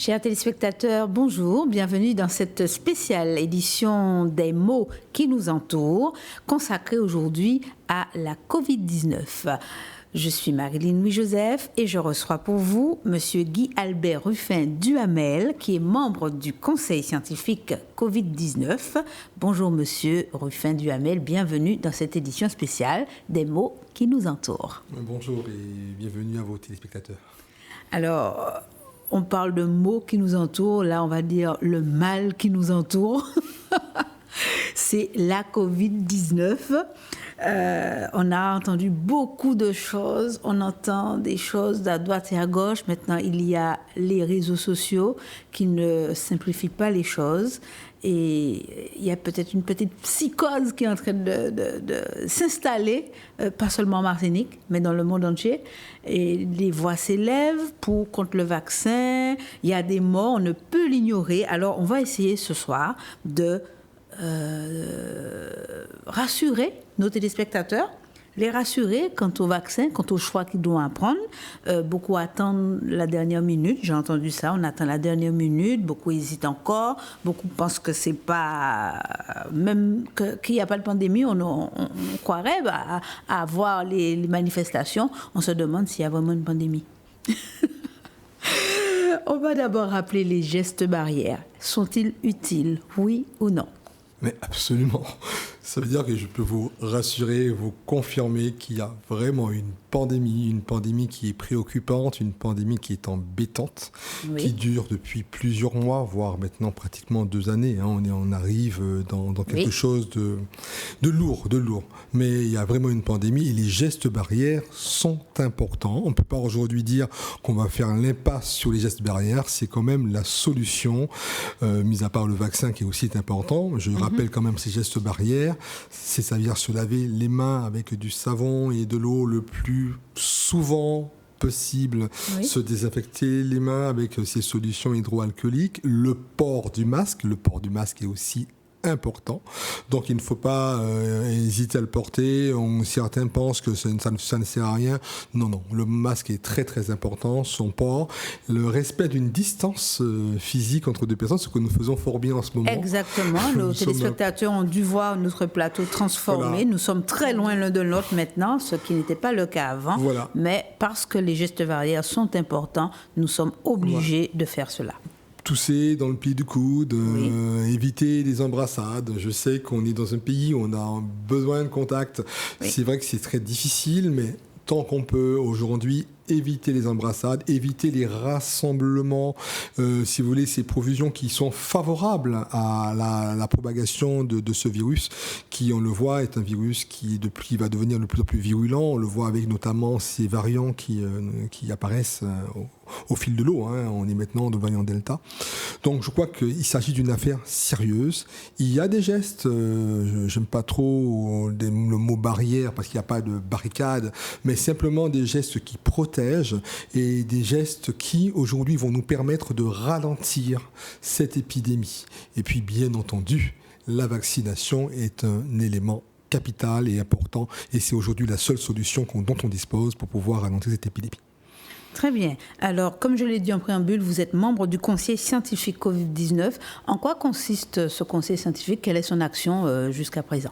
Chers téléspectateurs, bonjour, bienvenue dans cette spéciale édition des mots qui nous entourent, consacrée aujourd'hui à la Covid-19. Je suis Marilyn Louis-Joseph et je reçois pour vous Monsieur Guy-Albert Ruffin-Duhamel, qui est membre du Conseil scientifique Covid-19. Bonjour Monsieur Ruffin-Duhamel, bienvenue dans cette édition spéciale des mots qui nous entourent. Bonjour et bienvenue à vos téléspectateurs. Alors, on parle de mots qui nous entourent, là on va dire le mal qui nous entoure. C'est la Covid-19. On a entendu beaucoup de choses, on entend des choses à droite et à gauche. Maintenant, il y a les réseaux sociaux qui ne simplifient pas les choses. Et il y a peut-être une petite psychose qui est en train de s'installer, pas seulement en Martinique, mais dans le monde entier. Et les voix s'élèvent contre le vaccin. Il y a des morts, on ne peut l'ignorer. Alors, on va essayer ce soir de rassurer nos téléspectateurs, les rassurer quant au vaccin, quant au choix qu'ils doivent prendre. Beaucoup attendent la dernière minute, j'ai entendu ça, on attend la dernière minute, beaucoup hésitent encore, beaucoup pensent que c'est pas, même qu'il n'y a pas de pandémie, on croirait à voir les manifestations, on se demande s'il y a vraiment une pandémie. On va d'abord rappeler les gestes barrières. Sont-ils utiles, oui ou non ? Mais absolument. Ça veut dire que je peux vous rassurer, vous confirmer qu'il y a vraiment une pandémie qui est préoccupante, une pandémie qui est embêtante, oui, qui dure depuis plusieurs mois, voire maintenant pratiquement 2 années. On arrive dans quelque chose de lourd. Mais il y a vraiment une pandémie et les gestes barrières sont importants. On ne peut pas aujourd'hui dire qu'on va faire l'impasse sur les gestes barrières. C'est quand même la solution, mis à part le vaccin qui est aussi important. Je rappelle quand même ces gestes barrières. C'est ça veut dire se laver les mains avec du savon et de l'eau le plus souvent possible, oui, se désinfecter les mains avec ces solutions hydroalcooliques, le port du masque est aussi important, donc il ne faut pas hésiter à le porter. Certains pensent que ça ne sert à rien. Non, le masque est très très important, son port, le respect d'une distance physique entre deux personnes, ce que nous faisons fort bien en ce moment. Exactement, nos téléspectateurs ont dû voir notre plateau transformé, voilà. Nous sommes très loin l'un de l'autre maintenant, ce qui n'était pas le cas avant, voilà. Mais parce que les gestes barrières sont importants, nous sommes obligés de faire cela. Tousser dans le pli du coude, oui, éviter les embrassades. Je sais qu'on est dans un pays où on a besoin de contact. Oui. C'est vrai que c'est très difficile, mais tant qu'on peut aujourd'hui, éviter les embrassades, éviter les rassemblements, si vous voulez, ces provisions qui sont favorables à la propagation de ce virus, qui, on le voit, est un virus qui va devenir de plus en plus virulent. On le voit avec notamment ces variants qui apparaissent au fil de l'eau. On est maintenant dans le variant Delta. Donc je crois qu'il s'agit d'une affaire sérieuse. Il y a des gestes, j'aime pas trop le mot barrière parce qu'il n'y a pas de barricade, mais simplement des gestes qui protègent et des gestes qui aujourd'hui vont nous permettre de ralentir cette épidémie. Et puis bien entendu, la vaccination est un élément capital et important et c'est aujourd'hui la seule solution dont on dispose pour pouvoir ralentir cette épidémie. Très bien. Alors, comme je l'ai dit en préambule, vous êtes membre du Conseil scientifique Covid-19. En quoi consiste ce Conseil scientifique ? Quelle est son action jusqu'à présent ?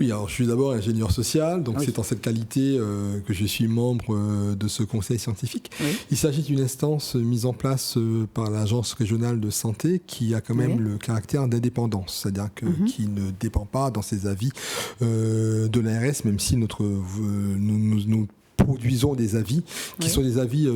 Oui, alors je suis d'abord ingénieur social, donc oui, c'est en cette qualité que je suis membre de ce Conseil scientifique. Oui. Il s'agit d'une instance mise en place par l'Agence régionale de santé qui a quand même le caractère d'indépendance, c'est-à-dire qui ne dépend pas dans ses avis de l'ARS, même si nous produisons des avis qui sont des avis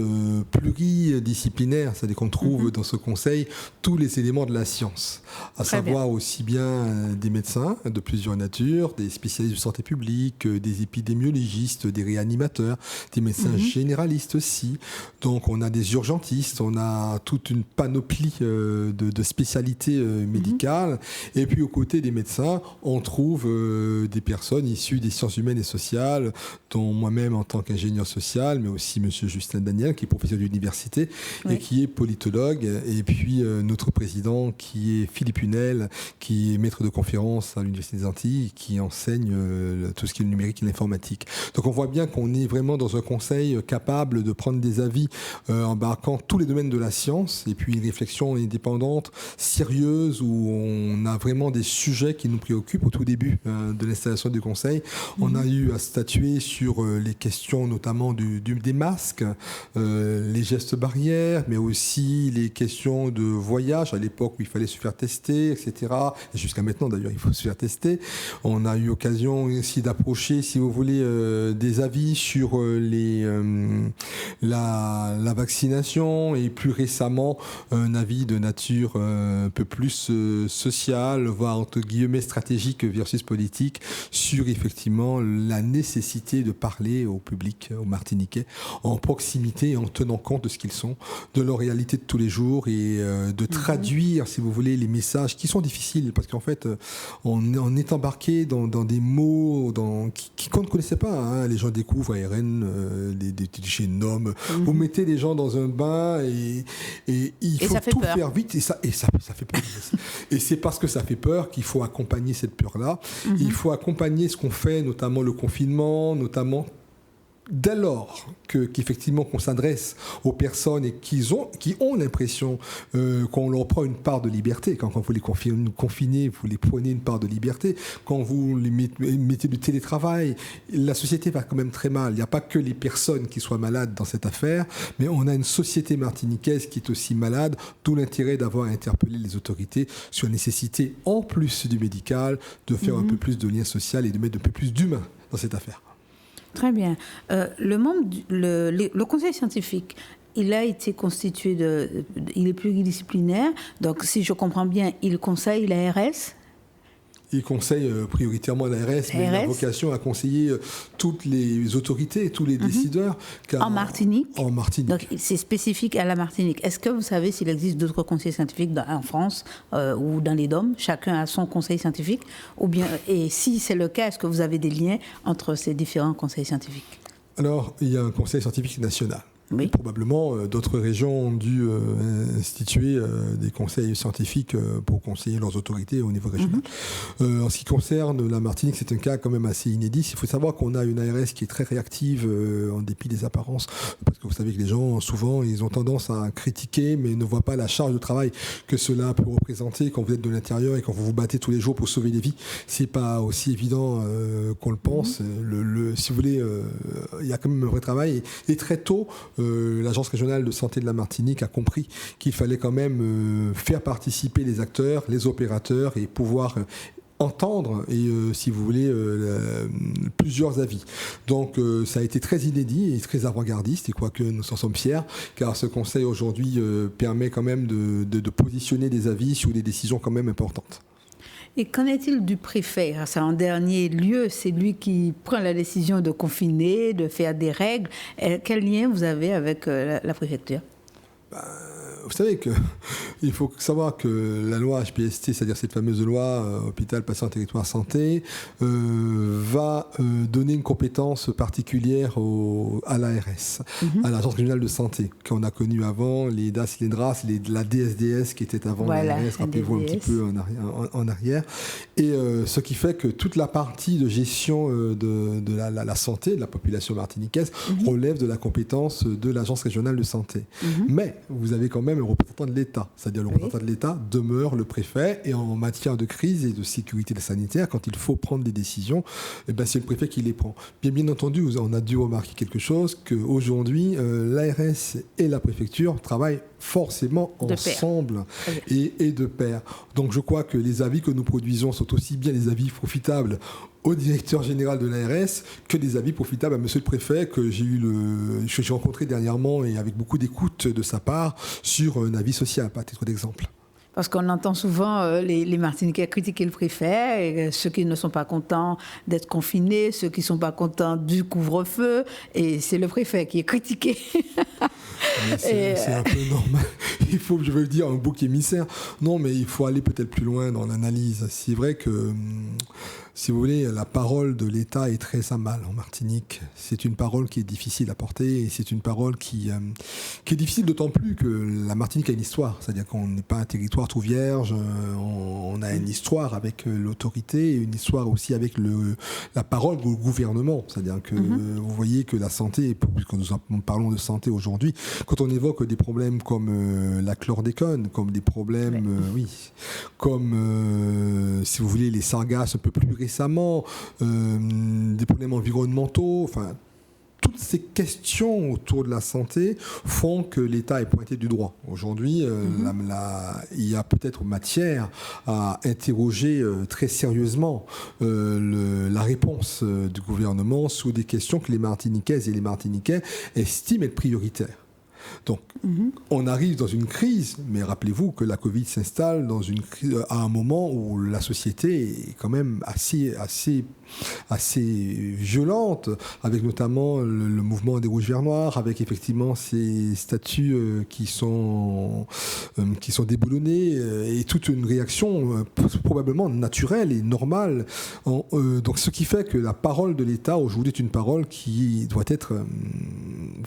pluridisciplinaires, c'est-à-dire qu'on trouve dans ce conseil tous les éléments de la science, à savoir aussi bien des médecins de plusieurs natures, des spécialistes de santé publique, des épidémiologistes, des réanimateurs, des médecins généralistes aussi. Donc on a des urgentistes, on a toute une panoplie de spécialités médicales. Et puis aux côtés des médecins, on trouve des personnes issues des sciences humaines et sociales, dont moi-même en tant qu'ingénieur ingénieur social, mais aussi M. Justin Daniel, qui est professeur d'université et qui est politologue. Et puis notre président, qui est Philippe Hunel, qui est maître de conférence à l'Université des Antilles, qui enseigne tout ce qui est le numérique et l'informatique. Donc on voit bien qu'on est vraiment dans un conseil capable de prendre des avis embarquant tous les domaines de la science et puis une réflexion indépendante, sérieuse, où on a vraiment des sujets qui nous préoccupent au tout début de l'installation du conseil. On a eu à statuer sur les questions notamment des masques, les gestes barrières, mais aussi les questions de voyage à l'époque où il fallait se faire tester, etc. Et jusqu'à maintenant d'ailleurs, il faut se faire tester. On a eu occasion aussi d'approcher, si vous voulez, des avis sur la vaccination et plus récemment un avis de nature un peu plus sociale, voire entre guillemets stratégique versus politique, sur effectivement la nécessité de parler au public, aux Martiniquais, en proximité et en tenant compte de ce qu'ils sont, de leur réalité de tous les jours et de traduire, si vous voulez, les messages qui sont difficiles parce qu'en fait, on est embarqué dans des mots qu'on ne connaissait pas. Hein. Les gens découvrent ARN, des génomes. Vous mettez les gens dans un bain et il faut tout faire vite et ça fait peur. Et c'est parce que ça fait peur qu'il faut accompagner cette peur-là. Il faut accompagner ce qu'on fait, notamment le confinement, notamment dès lors qu'effectivement qu'on s'adresse aux personnes et qui ont l'impression qu'on leur prend une part de liberté. Quand vous les confinez, vous les prenez une part de liberté. Quand vous les mettez du télétravail, la société va quand même très mal. Il n'y a pas que les personnes qui soient malades dans cette affaire, mais on a une société martiniquaise qui est aussi malade, d'où l'intérêt d'avoir interpellé les autorités sur la nécessité, en plus du médical, de faire un peu plus de lien social et de mettre un peu plus d'humain dans cette affaire. Très bien. Le conseil scientifique, il a été constitué il est pluridisciplinaire. Donc, si je comprends bien, il conseille l'ARS. Il conseille prioritairement l'ARS, mais il a vocation à conseiller toutes les autorités, tous les décideurs. En Martinique. En Martinique. Donc, c'est spécifique à la Martinique. Est-ce que vous savez s'il existe d'autres conseils scientifiques en France ou dans les DOM? Chacun a son conseil scientifique. Et si c'est le cas, est-ce que vous avez des liens entre ces différents conseils scientifiques? Alors, il y a un conseil scientifique national. Oui. Probablement, d'autres régions ont dû instituer des conseils scientifiques pour conseiller leurs autorités au niveau régional. En ce qui concerne la Martinique, c'est un cas quand même assez inédit. Il faut savoir qu'on a une ARS qui est très réactive en dépit des apparences, parce que vous savez que les gens, souvent, ils ont tendance à critiquer, mais ne voient pas la charge de travail que cela peut représenter quand vous êtes de l'intérieur et quand vous vous battez tous les jours pour sauver des vies. C'est pas aussi évident qu'on le pense. Si vous voulez, il y a quand même un vrai travail. Et très tôt, l'Agence régionale de santé de la Martinique a compris qu'il fallait quand même faire participer les acteurs, les opérateurs et pouvoir entendre et, si vous voulez, plusieurs avis. Donc ça a été très inédit et très avant-gardiste et quoique nous en sommes fiers, car ce conseil aujourd'hui permet quand même de positionner des avis sur des décisions quand même importantes. Et qu'en est-il du préfet? C'est en dernier lieu, c'est lui qui prend la décision de confiner, de faire des règles. Quel lien vous avez avec la préfecture? Vous savez qu'il faut savoir que la loi HPST, c'est-à-dire cette fameuse loi Hôpital, Patient, Territoire, Santé, va donner une compétence particulière à l'ARS, à l'Agence régionale de santé, qu'on a connue avant, les DAS, les DRAS, la DSDS qui était avant l'ARS, rappelez-vous un petit peu en arrière. Et ce qui fait que toute la partie de gestion de la santé de la population martiniquaise relève de la compétence de l'Agence régionale de santé. Mais vous avez quand même un représentant de l'État. C'est-à-dire le représentant de l'État demeure le préfet et en matière de crise et de sécurité sanitaire, quand il faut prendre des décisions, c'est le préfet qui les prend. Bien entendu, on a dû remarquer quelque chose, qu'aujourd'hui, l'ARS et la préfecture travaillent forcément ensemble et de pair. Donc je crois que les avis que nous produisons sont aussi bien les avis profitables au directeur général de l'ARS que des avis profitables à monsieur le préfet que j'ai rencontré dernièrement et avec beaucoup d'écoute de sa part sur un avis social, à titre d'exemple. Parce qu'on entend souvent les Martiniquais critiquer le préfet, et ceux qui ne sont pas contents d'être confinés, ceux qui ne sont pas contents du couvre-feu, et c'est le préfet qui est critiqué. C'est un peu normal. Il faut, je veux le dire, un bouc émissaire. Non, mais il faut aller peut-être plus loin dans l'analyse. C'est vrai que Si vous voulez, la parole de l'État est très à mal en Martinique. C'est une parole qui est difficile à porter et c'est une parole qui est difficile d'autant plus que la Martinique a une histoire. C'est-à-dire qu'on n'est pas un territoire tout vierge, on a une histoire avec l'autorité et une histoire aussi avec la parole du gouvernement. C'est-à-dire que vous voyez que la santé, puisque nous parlons de santé aujourd'hui, quand on évoque des problèmes comme la chlordécone, comme des problèmes, comme, si vous voulez, les sargasses un peu plus récemment, des problèmes environnementaux, enfin, toutes ces questions autour de la santé font que l'État est pointé du doigt. Aujourd'hui, il y a peut-être matière à interroger très sérieusement la réponse du gouvernement sur des questions que les Martiniquaises et les Martiniquais estiment être prioritaires. Donc, on arrive dans une crise, mais rappelez-vous que la Covid s'installe à un moment où la société est quand même assez violente, avec notamment le mouvement des Rouges Verts Noirs, avec effectivement ces statuts qui sont déboulonnés, et toute une réaction probablement naturelle et normale. Donc, ce qui fait que la parole de l'État aujourd'hui est une parole qui doit être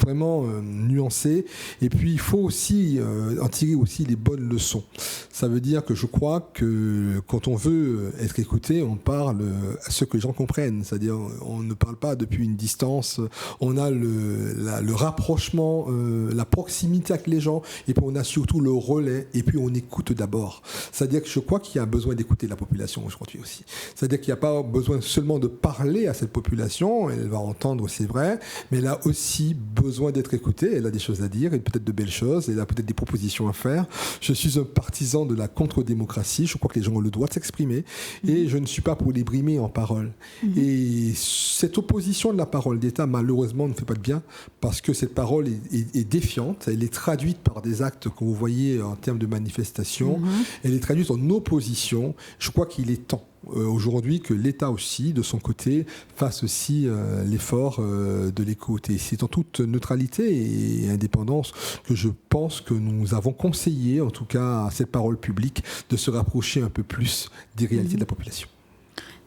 vraiment nuancée. Et puis, il faut aussi en tirer aussi les bonnes leçons. Ça veut dire que je crois que quand on veut être écouté, on parle à ce que les gens comprennent. C'est-à-dire, on ne parle pas depuis une distance. On a le rapprochement, la proximité avec les gens. Et puis, on a surtout le relais. Et puis, on écoute d'abord. C'est-à-dire que je crois qu'il y a besoin d'écouter la population aujourd'hui aussi. C'est-à-dire qu'il n'y a pas besoin seulement de parler à cette population. Elle va entendre, c'est vrai. Mais elle a aussi besoin d'être écoutée. Elle a des choses à dire. Et peut-être de belles choses, elle a peut-être des propositions à faire. Je suis un partisan de la contre-démocratie, je crois que les gens ont le droit de s'exprimer, et je ne suis pas pour les brimer en parole. Et cette opposition de la parole d'État, malheureusement, ne fait pas de bien, parce que cette parole est défiante, elle est traduite par des actes que vous voyez en termes de manifestation, elle est traduite en opposition. Je crois qu'il est temps aujourd'hui que l'État aussi, de son côté, fasse aussi l'effort de l'écoute. Et c'est en toute neutralité et indépendance que je pense que nous avons conseillé, en tout cas à cette parole publique, de se rapprocher un peu plus des réalités de la population.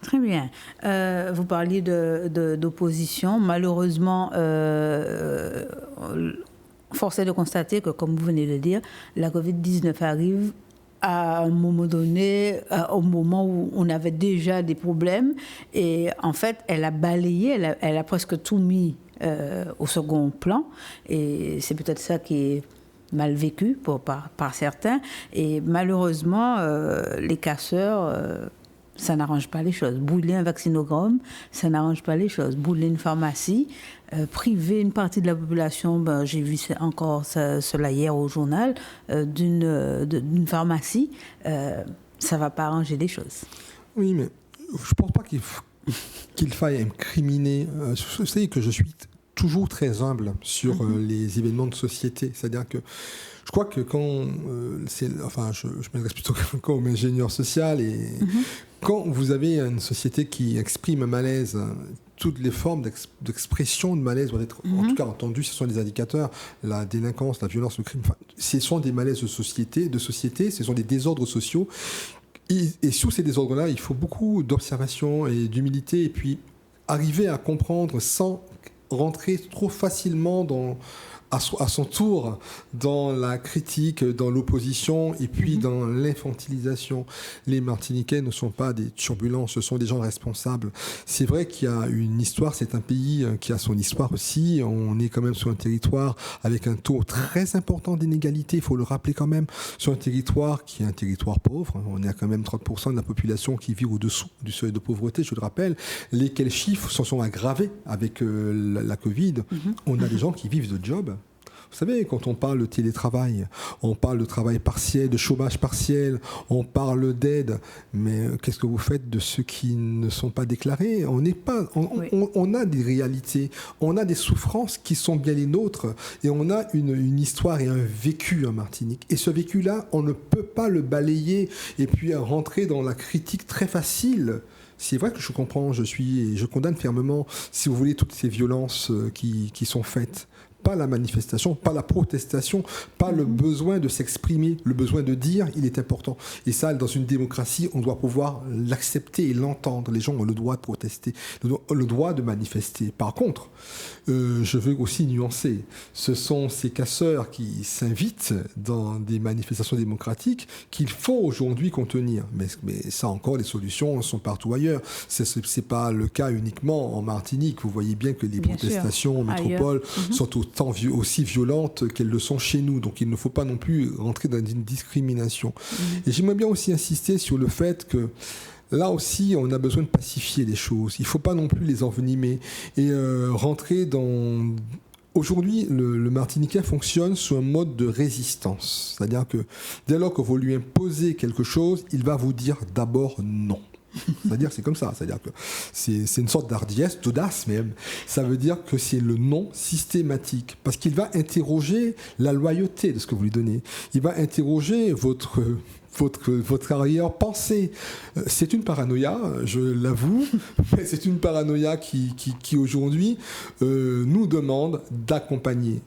Très bien. Vous parliez d'opposition. Malheureusement, force est de constater que, comme vous venez de le dire, la Covid-19 arrive à un moment donné, au moment où on avait déjà des problèmes. Et en fait, elle a balayé, elle a presque tout mis au second plan. Et c'est peut-être ça qui est mal vécu par certains. Et malheureusement, les casseurs... ça n'arrange pas les choses. Brûler un vaccinogramme, ça n'arrange pas les choses. Brûler une pharmacie, priver une partie de la population, j'ai vu cela hier au journal, d'une pharmacie, ça ne va pas arranger les choses. Oui, mais je ne pense pas qu'il faille incriminer. Vous savez que je suis toujours très humble sur les événements de société. C'est-à-dire que je crois que quand... je m'adresse plutôt comme ingénieur social et... Quand vous avez une société qui exprime un malaise, toutes les formes d'expression de malaise doivent être en tout cas entendues. Ce sont des indicateurs, la délinquance, la violence, le crime. Enfin, ce sont des malaises de société, ce sont des désordres sociaux. Et sur ces désordres-là, il faut beaucoup d'observation et d'humilité, et puis arriver à comprendre sans rentrer trop facilement à son tour dans la critique, dans l'opposition et puis dans l'infantilisation. Les Martiniquais ne sont pas des turbulents, ce sont des gens responsables. C'est vrai qu'il y a une histoire, c'est un pays qui a son histoire aussi. On est quand même sur un territoire avec un taux très important d'inégalité, il faut le rappeler quand même, sur un territoire qui est un territoire pauvre. On est à quand même 30% de la population qui vit au-dessous du seuil de pauvreté, je le rappelle. Lesquels chiffres se sont aggravés avec la Covid. On a des gens qui vivent de job. Vous savez, quand on parle de télétravail, on parle de travail partiel, de chômage partiel, on parle d'aide, mais qu'est-ce que vous faites de ceux qui ne sont pas déclarés ? On a des réalités, on a des souffrances qui sont bien les nôtres, et on a une histoire et un vécu en Martinique. Et ce vécu-là, on ne peut pas le balayer et puis rentrer dans la critique très facile. C'est vrai que je comprends, je condamne fermement, si vous voulez, toutes ces violences qui sont faites pas la manifestation, pas la protestation, pas le besoin de s'exprimer, le besoin de dire, il est important. Et ça, dans une démocratie, on doit pouvoir l'accepter et l'entendre. Les gens ont le droit de protester, le droit de manifester. Par contre, je veux aussi nuancer. Ce sont ces casseurs qui s'invitent dans des manifestations démocratiques qu'il faut aujourd'hui contenir. Mais ça encore, les solutions sont partout ailleurs. C'est pas le cas uniquement en Martinique. Vous voyez bien que les protestations en métropole sont aussi violentes qu'elles le sont chez nous. Donc il ne faut pas non plus rentrer dans une discrimination. Et j'aimerais bien aussi insister sur le fait que là aussi, on a besoin de pacifier les choses. Il ne faut pas non plus les envenimer et rentrer dans... Aujourd'hui, le Martiniquais fonctionne sous un mode de résistance. C'est-à-dire que dès lors que vous lui imposez quelque chose, il va vous dire d'abord non. C'est-à-dire c'est comme ça. C'est-à-dire que c'est une sorte d'hardiesse, d'audace même. Ça veut dire que c'est le non systématique. Parce qu'il va interroger la loyauté de ce que vous lui donnez. Il va interroger votre arrière-pensée. C'est une paranoïa, je l'avoue, mais c'est une paranoïa qui aujourd'hui nous demande d'accompagner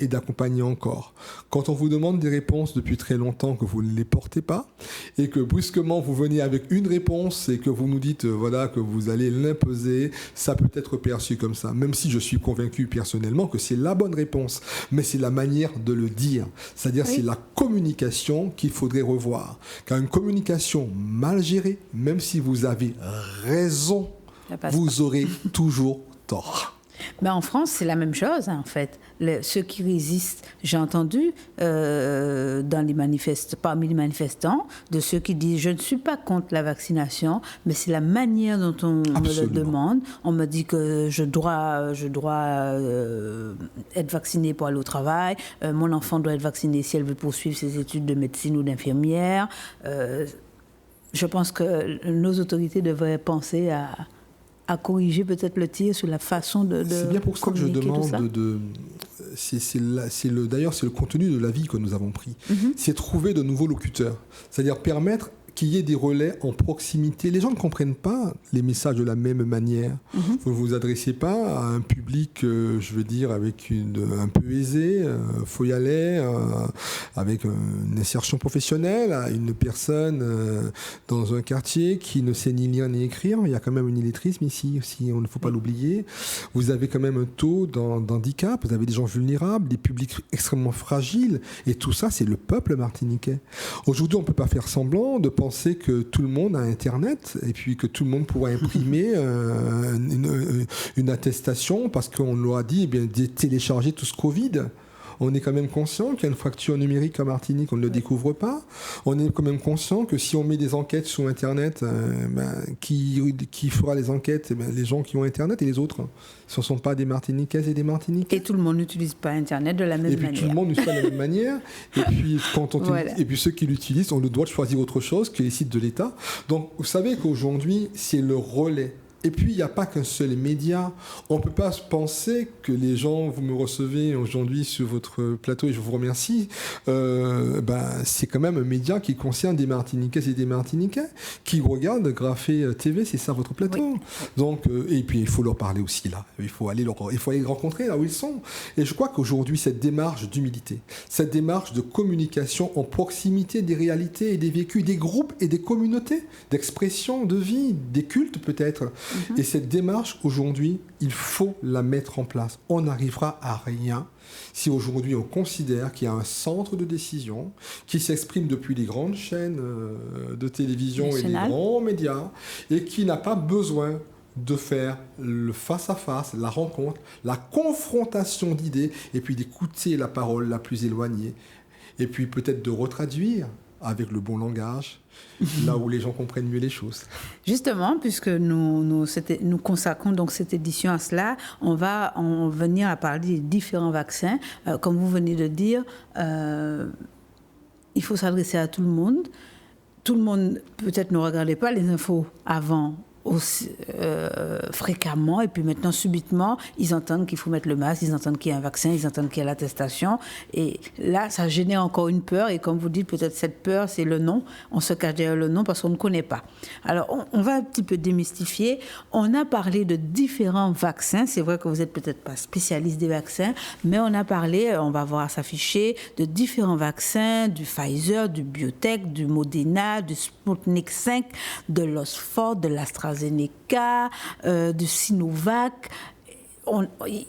et d'accompagner encore. Quand on vous demande des réponses depuis très longtemps que vous ne les portez pas et que brusquement vous venez avec une réponse et que vous nous dites voilà que vous allez l'imposer, ça peut être perçu comme ça, même si je suis convaincu personnellement que c'est la bonne réponse, mais c'est la manière de le dire, c'est-à-dire c'est la communication qu'il faudrait revoir. Car une communication mal gérée, même si vous avez raison, vous aurez toujours tort. Ben en France, c'est la même chose, en fait. Ceux qui résistent, j'ai entendu parmi les manifestants, de ceux qui disent « je ne suis pas contre la vaccination, mais c'est la manière dont on me le demande. On me dit que je dois être vaccinée pour aller au travail. Mon enfant doit être vacciné si elle veut poursuivre ses études de médecine ou d'infirmière. Je pense que nos autorités devraient penser à corriger peut-être le tir sur la façon de c'est bien pour ça que je demande d'ailleurs c'est le contenu de l'avis que nous avons pris. C'est trouver de nouveaux locuteurs, c'est-à-dire permettre qu'il y ait des relais en proximité. Les gens ne comprennent pas les messages de la même manière. Vous ne vous adressez pas à un public, je veux dire, avec un peu aisé, faut y aller, avec une insertion professionnelle, à une personne dans un quartier qui ne sait ni lire ni écrire. Il y a quand même un illettrisme ici aussi, on ne faut pas l'oublier. Vous avez quand même un taux d'handicap, vous avez des gens vulnérables, des publics extrêmement fragiles, et tout ça, c'est le peuple martiniquais. Aujourd'hui, on ne peut pas faire semblant de penser que tout le monde a Internet et puis que tout le monde pourra imprimer une attestation parce qu'on leur a dit de télécharger tout ce Covid. On est quand même conscient qu'il y a une fracture numérique en Martinique, on ne le découvre pas. On est quand même conscient que si on met des enquêtes sur Internet, qui fera les enquêtes? Les gens qui ont Internet et les autres. Ce ne sont pas des Martiniquaises et des Martiniquais. Et tout le monde n'utilise pas Internet de la même manière. Et puis tout le monde n'utilise pas de la même manière. Et puis, et puis ceux qui l'utilisent ont le droit de choisir autre chose que les sites de l'État. Donc vous savez qu'aujourd'hui, c'est le relais. Et puis, il n'y a pas qu'un seul média. On ne peut pas penser que les gens, vous me recevez aujourd'hui sur votre plateau, et je vous remercie, c'est quand même un média qui concerne des Martiniquaises et des Martiniquais qui regardent Graphé TV, c'est ça votre plateau. Oui. Donc, et puis, il faut leur parler aussi là. Il faut aller les rencontrer là où ils sont. Et je crois qu'aujourd'hui, cette démarche d'humilité, cette démarche de communication en proximité des réalités et des vécus des groupes et des communautés, d'expression, de vie, des cultes peut-être. Et cette démarche, aujourd'hui, il faut la mettre en place. On n'arrivera à rien si aujourd'hui on considère qu'il y a un centre de décision qui s'exprime depuis les grandes chaînes de télévision et les grands médias et qui n'a pas besoin de faire le face-à-face, la rencontre, la confrontation d'idées et puis d'écouter la parole la plus éloignée et puis peut-être de retraduire avec le bon langage, là où les gens comprennent mieux les choses. Justement, puisque nous consacrons donc cette édition à cela, on va en venir à parler des différents vaccins. Comme vous venez de dire, il faut s'adresser à tout le monde. Tout le monde, peut-être, ne regardait pas les infos avant aussi, fréquemment, et puis maintenant, subitement, ils entendent qu'il faut mettre le masque, ils entendent qu'il y a un vaccin, ils entendent qu'il y a l'attestation, et là, ça génère encore une peur, et comme vous dites, peut-être cette peur, c'est le nom, on se cache derrière le nom parce qu'on ne connaît pas. Alors, on va un petit peu démystifier, on a parlé de différents vaccins, c'est vrai que vous n'êtes peut-être pas spécialiste des vaccins, mais on a parlé, on va voir s'afficher, de différents vaccins, du Pfizer, du BioNTech, du Moderna, du Sputnik 5, de l'Oxford, de l'AstraZeneca, du Sinovac.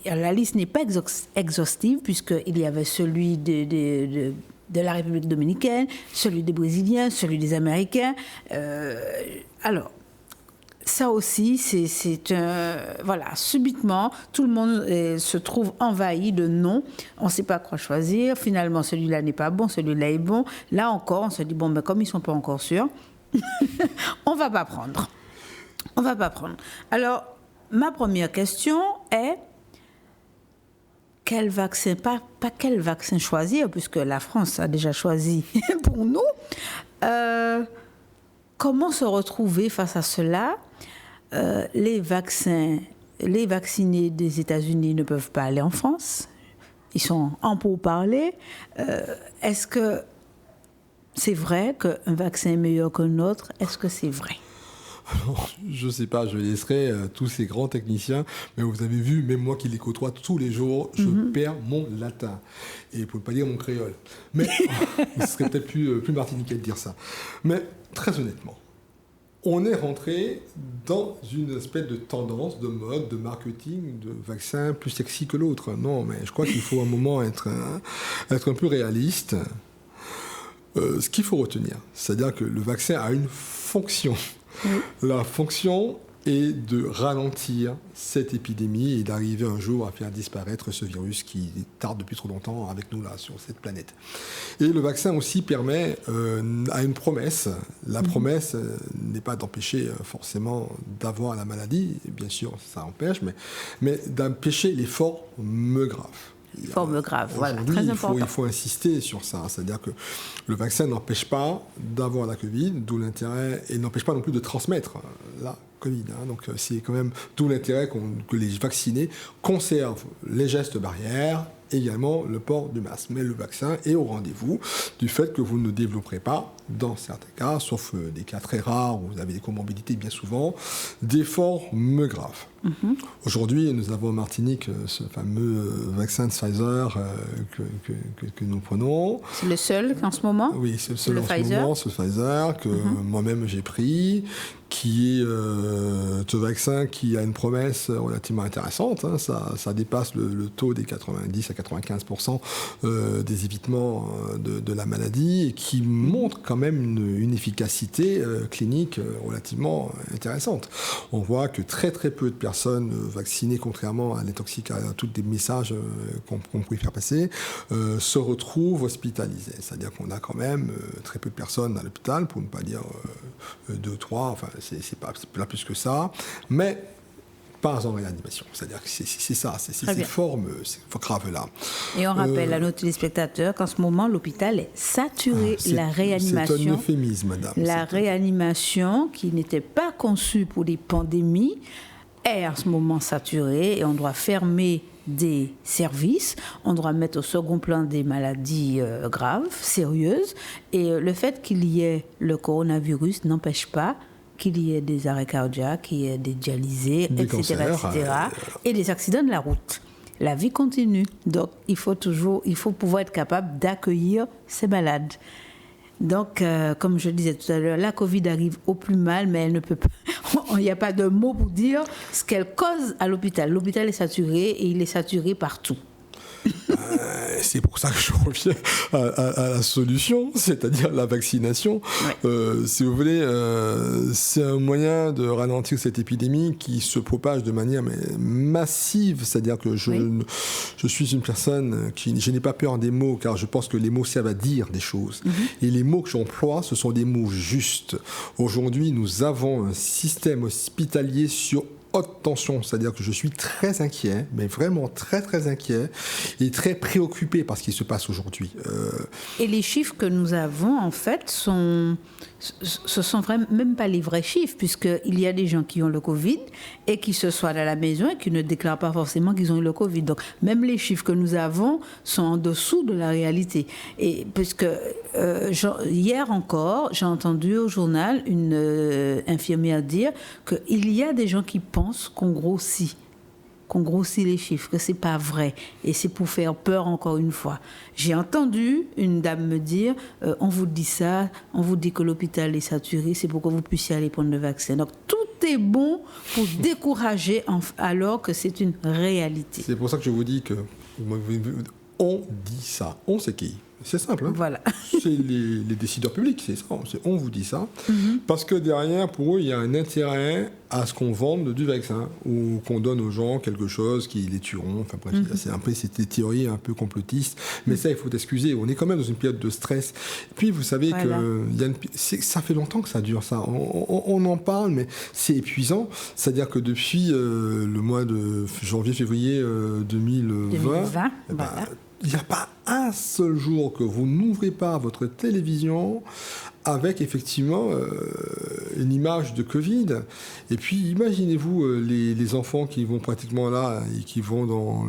La liste n'est pas exhaustive puisqu'il y avait celui de la République dominicaine, celui des Brésiliens, celui des Américains. Alors, ça aussi, c'est un... Voilà, subitement, tout le monde se trouve envahi de noms. On ne sait pas quoi choisir. Finalement, celui-là n'est pas bon, celui-là est bon. Là encore, on se dit, bon, mais comme ils ne sont pas encore sûrs, on ne va pas prendre. On ne va pas prendre. Alors, ma première question est, quel vaccin, pas quel vaccin choisir, puisque la France a déjà choisi pour nous. Comment se retrouver face à cela? Les vaccinés des États-Unis ne peuvent pas aller en France. Ils sont en pourparlers. Est-ce que c'est vrai qu'un vaccin est meilleur qu'un autre? Est-ce que c'est vrai? Alors, je ne sais pas, je laisserai tous ces grands techniciens, mais vous avez vu, même moi qui les côtoie tous les jours, je perds mon latin. Et pour ne pas dire mon créole. Mais ce serait peut-être plus martiniquais de dire ça. Mais très honnêtement, on est rentré dans une espèce de tendance, de mode, de marketing, de vaccin plus sexy que l'autre. Non, mais je crois qu'il faut un moment être un peu réaliste. Ce qu'il faut retenir, c'est-à-dire que le vaccin a une fonction. Oui. La fonction est de ralentir cette épidémie et d'arriver un jour à faire disparaître ce virus qui tarde depuis trop longtemps avec nous là sur cette planète. Et le vaccin aussi permet à une promesse. La promesse n'est pas d'empêcher forcément d'avoir la maladie, bien sûr ça empêche, mais d'empêcher les formes graves. Forme grave, voilà, très important. Il faut insister sur ça, c'est-à-dire que le vaccin n'empêche pas d'avoir la Covid, d'où l'intérêt, et n'empêche pas non plus de transmettre la Covid. Donc c'est quand même d'où l'intérêt que les vaccinés conservent les gestes barrières, également le port du masque. Mais le vaccin est au rendez-vous du fait que vous ne développerez pas, dans certains cas, sauf des cas très rares où vous avez des comorbidités bien souvent, des formes graves. Aujourd'hui, nous avons en Martinique ce fameux vaccin de Pfizer que nous prenons. C'est le seul en ce moment? Oui, c'est le seul en ce moment, ce Pfizer que moi-même j'ai pris, qui est ce vaccin qui a une promesse relativement intéressante. Ça dépasse le taux des 90 à 95% des évitements de la maladie et qui montre quand même une efficacité clinique relativement intéressante. On voit que très très peu de personnes vaccinées, contrairement à tous les messages qu'on pouvait faire passer, se retrouvent hospitalisées. C'est-à-dire qu'on a quand même très peu de personnes à l'hôpital, pour ne pas dire 2, 3, enfin c'est pas plus que ça, mais pas en réanimation. C'est-à-dire que c'est ça, c'est ces formes graves-là. Et on rappelle à nos téléspectateurs qu'en ce moment, l'hôpital est saturé. La réanimation, c'est un euphémisme, madame. La réanimation, qui n'était pas conçue pour des pandémies, est en ce moment saturée et on doit fermer des services, on doit mettre au second plan des maladies graves, sérieuses, et le fait qu'il y ait le coronavirus n'empêche pas qu'il y ait des arrêts cardiaques, qu'il y ait des dialysés, etc., et des accidents de la route. La vie continue, donc il faut pouvoir être capable d'accueillir ces malades. Donc, comme je disais tout à l'heure, la Covid arrive au plus mal, mais elle ne peut pas. Il n'y a pas de mot pour dire ce qu'elle cause à l'hôpital. L'hôpital est saturé et il est saturé partout. C'est pour ça que je reviens à la solution, c'est-à-dire la vaccination. Ouais. Si vous voulez, c'est un moyen de ralentir cette épidémie qui se propage de manière massive. C'est-à-dire que je suis une personne je n'ai pas peur des mots, car je pense que les mots servent à dire des choses. Et les mots que j'emploie, ce sont des mots justes. Aujourd'hui, nous avons un système hospitalier sur haute tension, c'est-à-dire que je suis très inquiet, mais vraiment très très inquiet et très préoccupé par ce qui se passe aujourd'hui. Et les chiffres que nous avons, en fait, ce sont vraiment même pas les vrais chiffres, puisqu'il y a des gens qui ont le Covid et qui se soignent à la maison et qui ne déclarent pas forcément qu'ils ont eu le Covid. Donc, même les chiffres que nous avons sont en dessous de la réalité. Et puisque hier encore, j'ai entendu au journal une infirmière dire qu'il y a des gens qui pensent qu'on grossit les chiffres, que c'est pas vrai. Et c'est pour faire peur encore une fois. J'ai entendu une dame me dire, on vous dit ça, on vous dit que l'hôpital est saturé, c'est pour que vous puissiez aller prendre le vaccin. Donc tout est bon pour décourager alors que c'est une réalité. C'est pour ça que je vous dis que on dit ça. On, c'est qui ? C'est simple. Hein. Voilà. C'est les décideurs publics, c'est ça. On vous dit ça. Parce que derrière, pour eux, il y a un intérêt à ce qu'on vende du vaccin ou qu'on donne aux gens quelque chose qui les tueront. Enfin bref, c'est un peu cette théorie un peu complotiste. Mais ça, il faut t'excuser. On est quand même dans une période de stress. Et puis, vous savez que ça fait longtemps que ça dure, ça. On en parle, mais c'est épuisant. C'est-à-dire que depuis le mois de janvier-février 2020, voilà. Il n'y a pas un seul jour que vous n'ouvrez pas votre télévision avec effectivement une image de Covid. Et puis imaginez-vous les enfants qui vont pratiquement là et qui vont dans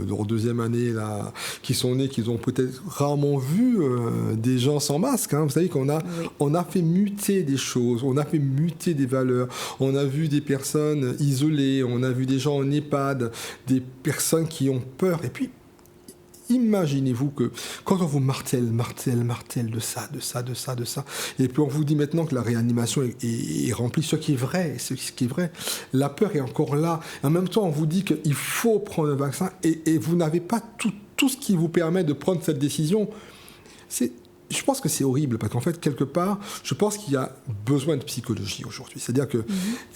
leur deuxième année là, qui sont nés, qui ont peut-être rarement vu des gens sans masque. Hein. Vous savez qu'on a fait muter des choses, on a fait muter des valeurs, on a vu des personnes isolées, on a vu des gens en EHPAD, des personnes qui ont peur. Et puis imaginez-vous que quand on vous martèle de ça, et puis on vous dit maintenant que la réanimation est remplie, ce qui est vrai, la peur est encore là. En même temps, on vous dit qu'il faut prendre un vaccin et vous n'avez pas tout ce qui vous permet de prendre cette décision. Je pense que c'est horrible parce qu'en fait, quelque part, je pense qu'il y a besoin de psychologie aujourd'hui. C'est-à-dire que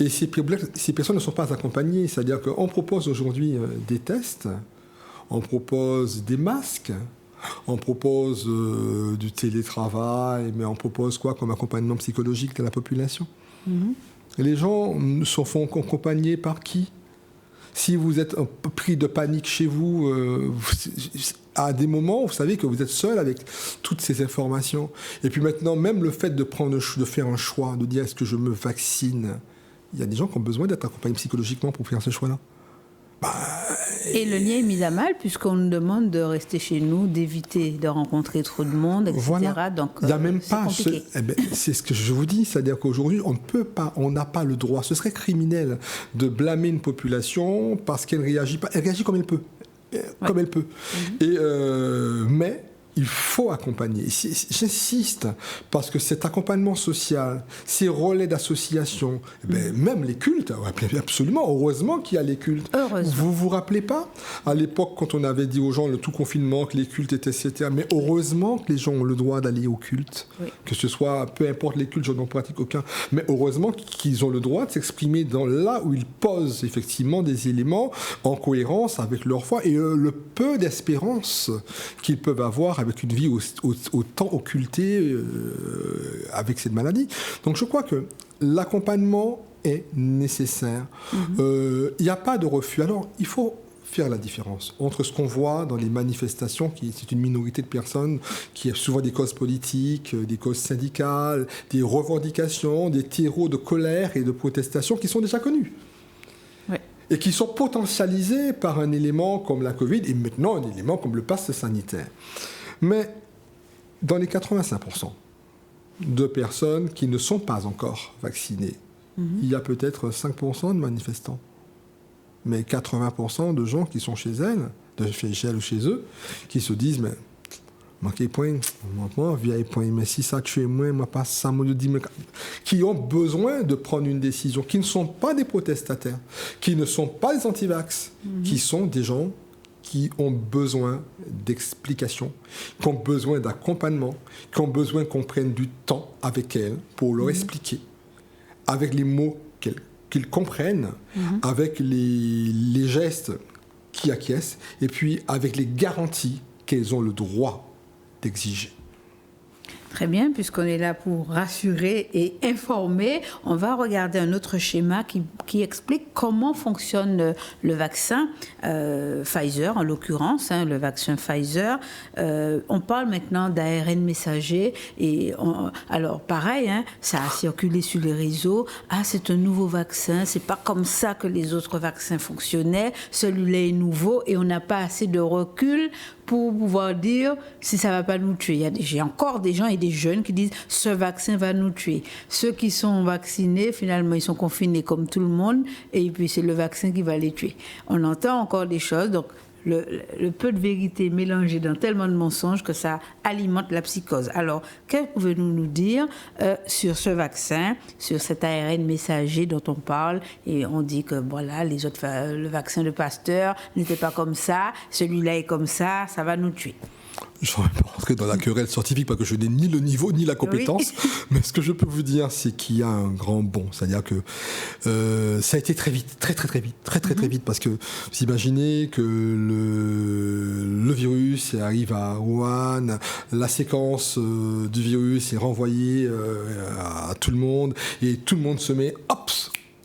et ces personnes ne sont pas accompagnées. C'est-à-dire qu'on propose aujourd'hui des tests. On propose des masques, on propose du télétravail, mais on propose quoi comme accompagnement psychologique de la population ? Et les gens se font accompagner par qui ? Si vous êtes pris de panique chez vous, à des moments, vous savez que vous êtes seul avec toutes ces informations. Et puis maintenant, même le fait de faire un choix, de dire est-ce que je me vaccine, il y a des gens qui ont besoin d'être accompagnés psychologiquement pour faire ce choix-là. Et le lien est mis à mal puisqu'on nous demande de rester chez nous, d'éviter de rencontrer trop de monde, etc. Voilà. Donc, il n'y a même pas compliqué. c'est ce que je vous dis, c'est-à-dire qu'aujourd'hui, on n'a pas le droit. Ce serait criminel de blâmer une population parce qu'elle ne réagit pas. Elle réagit comme elle peut. Comme elle peut. Et, mais il faut accompagner. J'insiste, parce que cet accompagnement social, ces relais d'association, même les cultes, absolument, heureusement qu'il y a les cultes. Vous vous rappelez pas, à l'époque, quand on avait dit aux gens le tout confinement, que les cultes étaient, etc., mais heureusement que les gens ont le droit d'aller aux cultes, que ce soit, peu importe les cultes, je n'en pratique aucun, mais heureusement qu'ils ont le droit de s'exprimer dans là où ils posent effectivement des éléments en cohérence avec leur foi et le peu d'espérance qu'ils peuvent avoir avec une vie autant occultée avec cette maladie. Donc je crois que l'accompagnement est nécessaire. Il n'y a pas de refus. Alors il faut faire la différence entre ce qu'on voit dans les manifestations, c'est une minorité de personnes qui a souvent des causes politiques, des causes syndicales, des revendications, des terreaux de colère et de protestation qui sont déjà connus. Et qui sont potentialisés par un élément comme la Covid et maintenant un élément comme le pass sanitaire. Mais dans les 85% de personnes qui ne sont pas encore vaccinées, il y a peut-être 5% de manifestants. Mais 80% de gens qui sont chez elles ou chez eux, qui se disent, mais manquez point, moi, vieille point, mais si ça tue moi pas ça me dit, qui ont besoin de prendre une décision, qui ne sont pas des protestataires, qui ne sont pas des anti-vax, qui sont des gens qui ont besoin d'explications, qui ont besoin d'accompagnement, qui ont besoin qu'on prenne du temps avec elles pour leur expliquer, avec les mots qu'ils comprennent, avec les gestes qui acquiescent, et puis avec les garanties qu'elles ont le droit d'exiger. Très bien, puisqu'on est là pour rassurer et informer, on va regarder un autre schéma qui explique comment fonctionne le vaccin Pfizer, en l'occurrence, le vaccin Pfizer. On parle maintenant d'ARN messager et alors pareil, ça a circulé sur les réseaux. Ah, c'est un nouveau vaccin, c'est pas comme ça que les autres vaccins fonctionnaient. Celui-là est nouveau et on n'a pas assez de recul pour pouvoir dire si ça ne va pas nous tuer. J'ai encore des gens et des jeunes qui disent ce vaccin va nous tuer. Ceux qui sont vaccinés, finalement, ils sont confinés comme tout le monde et puis c'est le vaccin qui va les tuer. On entend encore des choses, donc le peu de vérité mélangé dans tellement de mensonges que ça alimente la psychose. Alors, que pouvez-vous nous dire sur ce vaccin, sur cet ARN messager dont on parle et on dit que voilà, le vaccin de Pasteur n'était pas comme ça, celui-là est comme ça va nous tuer. Je ne vais pas rentrer dans la querelle scientifique parce que je n'ai ni le niveau ni la compétence, oui. Mais ce que je peux vous dire, c'est qu'il y a un grand bond. C'est-à-dire que ça a été très vite, très vite, parce que vous imaginez que le virus arrive à Wuhan, la séquence du virus est renvoyée à tout le monde et tout le monde se met, hop,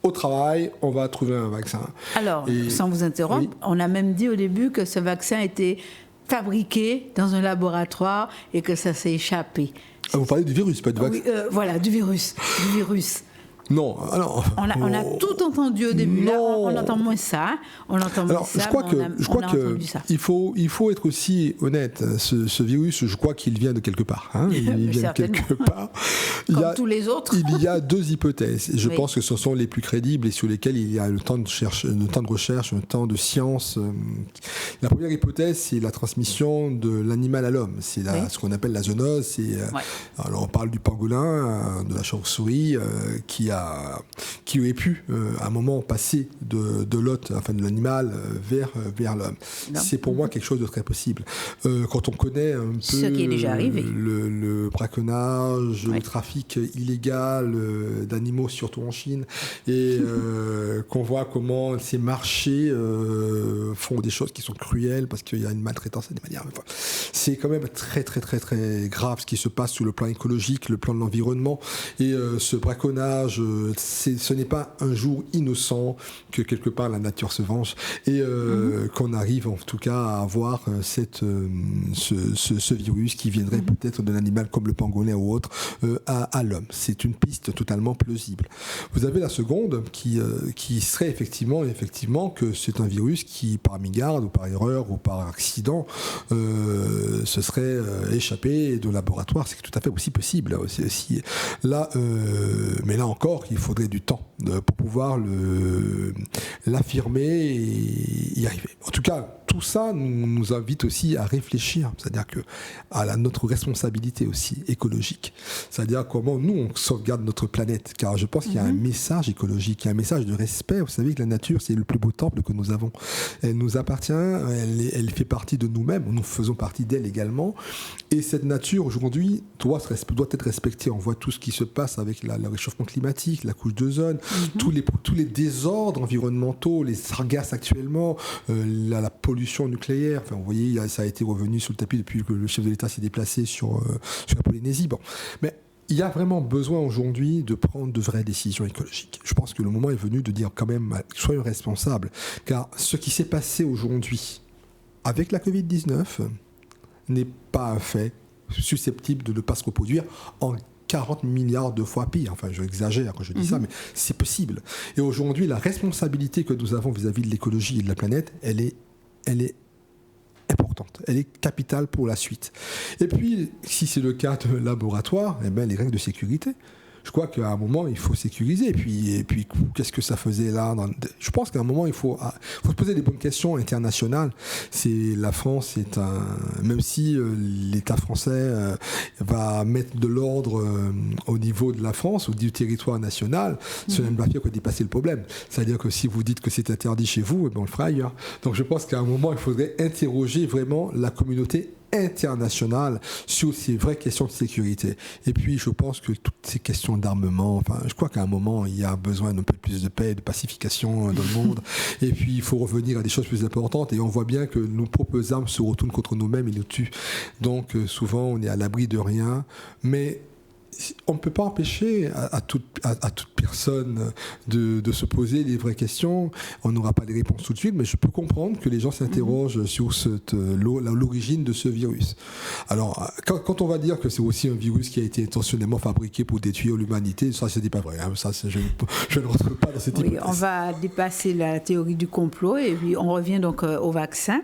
au travail, on va trouver un vaccin. Alors, sans vous interrompre, oui. On a même dit au début que ce vaccin était fabriqué dans un laboratoire et que ça s'est échappé. Ah, vous parlez du virus, pas du vaccin. Oui, voilà, du virus. Non, alors... On a tout entendu au début. Là, on entend moins ça. Je crois qu'il faut être aussi honnête. Ce virus, je crois qu'il vient de quelque part. Il vient de quelque part. Tous les autres. Il y a deux hypothèses. Je pense que ce sont les plus crédibles et sur lesquelles il y a le temps de recherche, le temps de science. La première hypothèse, c'est la transmission de l'animal à l'homme. C'est ce qu'on appelle la zoonose. Alors, on parle du pangolin, de la chauve-souris, qui aurait pu à un moment passer de l'hôte, enfin de l'animal vers l'homme. C'est pour moi quelque chose de très possible. Quand on connaît un peu ce qui est déjà arrivé. Le braconnage, le trafic illégal d'animaux, surtout en Chine, et qu'on voit comment ces marchés font des choses qui sont cruelles parce qu'il y a une maltraitance à des manières. Enfin, c'est quand même très grave ce qui se passe sur le plan écologique, le plan de l'environnement, et ce braconnage, ce n'est pas un jour innocent que quelque part la nature se venge et qu'on arrive en tout cas à avoir ce virus qui viendrait peut-être d'un animal comme le pangolin ou autre à l'homme. C'est une piste totalement plausible. Vous avez la seconde qui serait effectivement que c'est un virus qui par mégarde ou par erreur ou par accident se serait échappé de laboratoire. C'est tout à fait aussi possible. Mais là encore, il faudrait du temps pour pouvoir l'affirmer et y arriver. En tout cas, tout ça nous invite aussi à réfléchir, c'est-à-dire à notre responsabilité aussi écologique, c'est-à-dire comment nous on sauvegarde notre planète, car je pense qu'il y a un message écologique, il y a un message de respect. Vous savez que la nature, c'est le plus beau temple que nous avons. Elle nous appartient, elle fait partie de nous-mêmes, nous faisons partie d'elle également, et cette nature aujourd'hui doit être respectée. On voit tout ce qui se passe avec le réchauffement climatique, la couche d'ozone, tous les désordres environnementaux, les sargasses actuellement, la pollution nucléaire. Enfin, vous voyez, ça a été revenu sous le tapis depuis que le chef de l'État s'est déplacé sur la Polynésie. Bon, mais il y a vraiment besoin aujourd'hui de prendre de vraies décisions écologiques. Je pense que le moment est venu de dire quand même, soyons responsables, car ce qui s'est passé aujourd'hui avec la Covid-19 n'est pas un fait susceptible de ne pas se reproduire en 40 milliards de fois pire. Enfin, je exagère quand je dis ça, mais c'est possible. Et aujourd'hui, la responsabilité que nous avons vis-à-vis de l'écologie et de la planète, elle est importante, elle est capitale pour la suite. Et puis, si c'est le cas de laboratoire, les règles de sécurité. Je crois qu'à un moment, il faut sécuriser. Et puis qu'est-ce que ça faisait là Je pense qu'à un moment, il faut se poser des bonnes questions internationales. La France est même si l'État français va mettre de l'ordre au niveau de la France, ou du territoire national, cela ne va faire que dépasser le problème. C'est-à-dire que si vous dites que c'est interdit chez vous, on le fera ailleurs. Donc je pense qu'à un moment, il faudrait interroger vraiment la communauté internationale sur ces vraies questions de sécurité. Et puis, je pense que toutes ces questions d'armement, enfin, je crois qu'à un moment, il y a besoin d'un peu plus de paix, de pacification dans le monde. Et puis, il faut revenir à des choses plus importantes. Et on voit bien que nos propres armes se retournent contre nous-mêmes et nous tuent. Donc, souvent, on est à l'abri de rien. Mais on ne peut pas empêcher à toute personne de se poser les vraies questions. On n'aura pas les réponses tout de suite, mais je peux comprendre que les gens s'interrogent sur l'origine de ce virus. Alors, quand on va dire que c'est aussi un virus qui a été intentionnellement fabriqué pour détruire l'humanité, ça, ce n'est pas vrai. Hein. Ça, je ne rentre pas dans cette hypothèse. On va dépasser la théorie du complot et puis on revient donc au vaccin.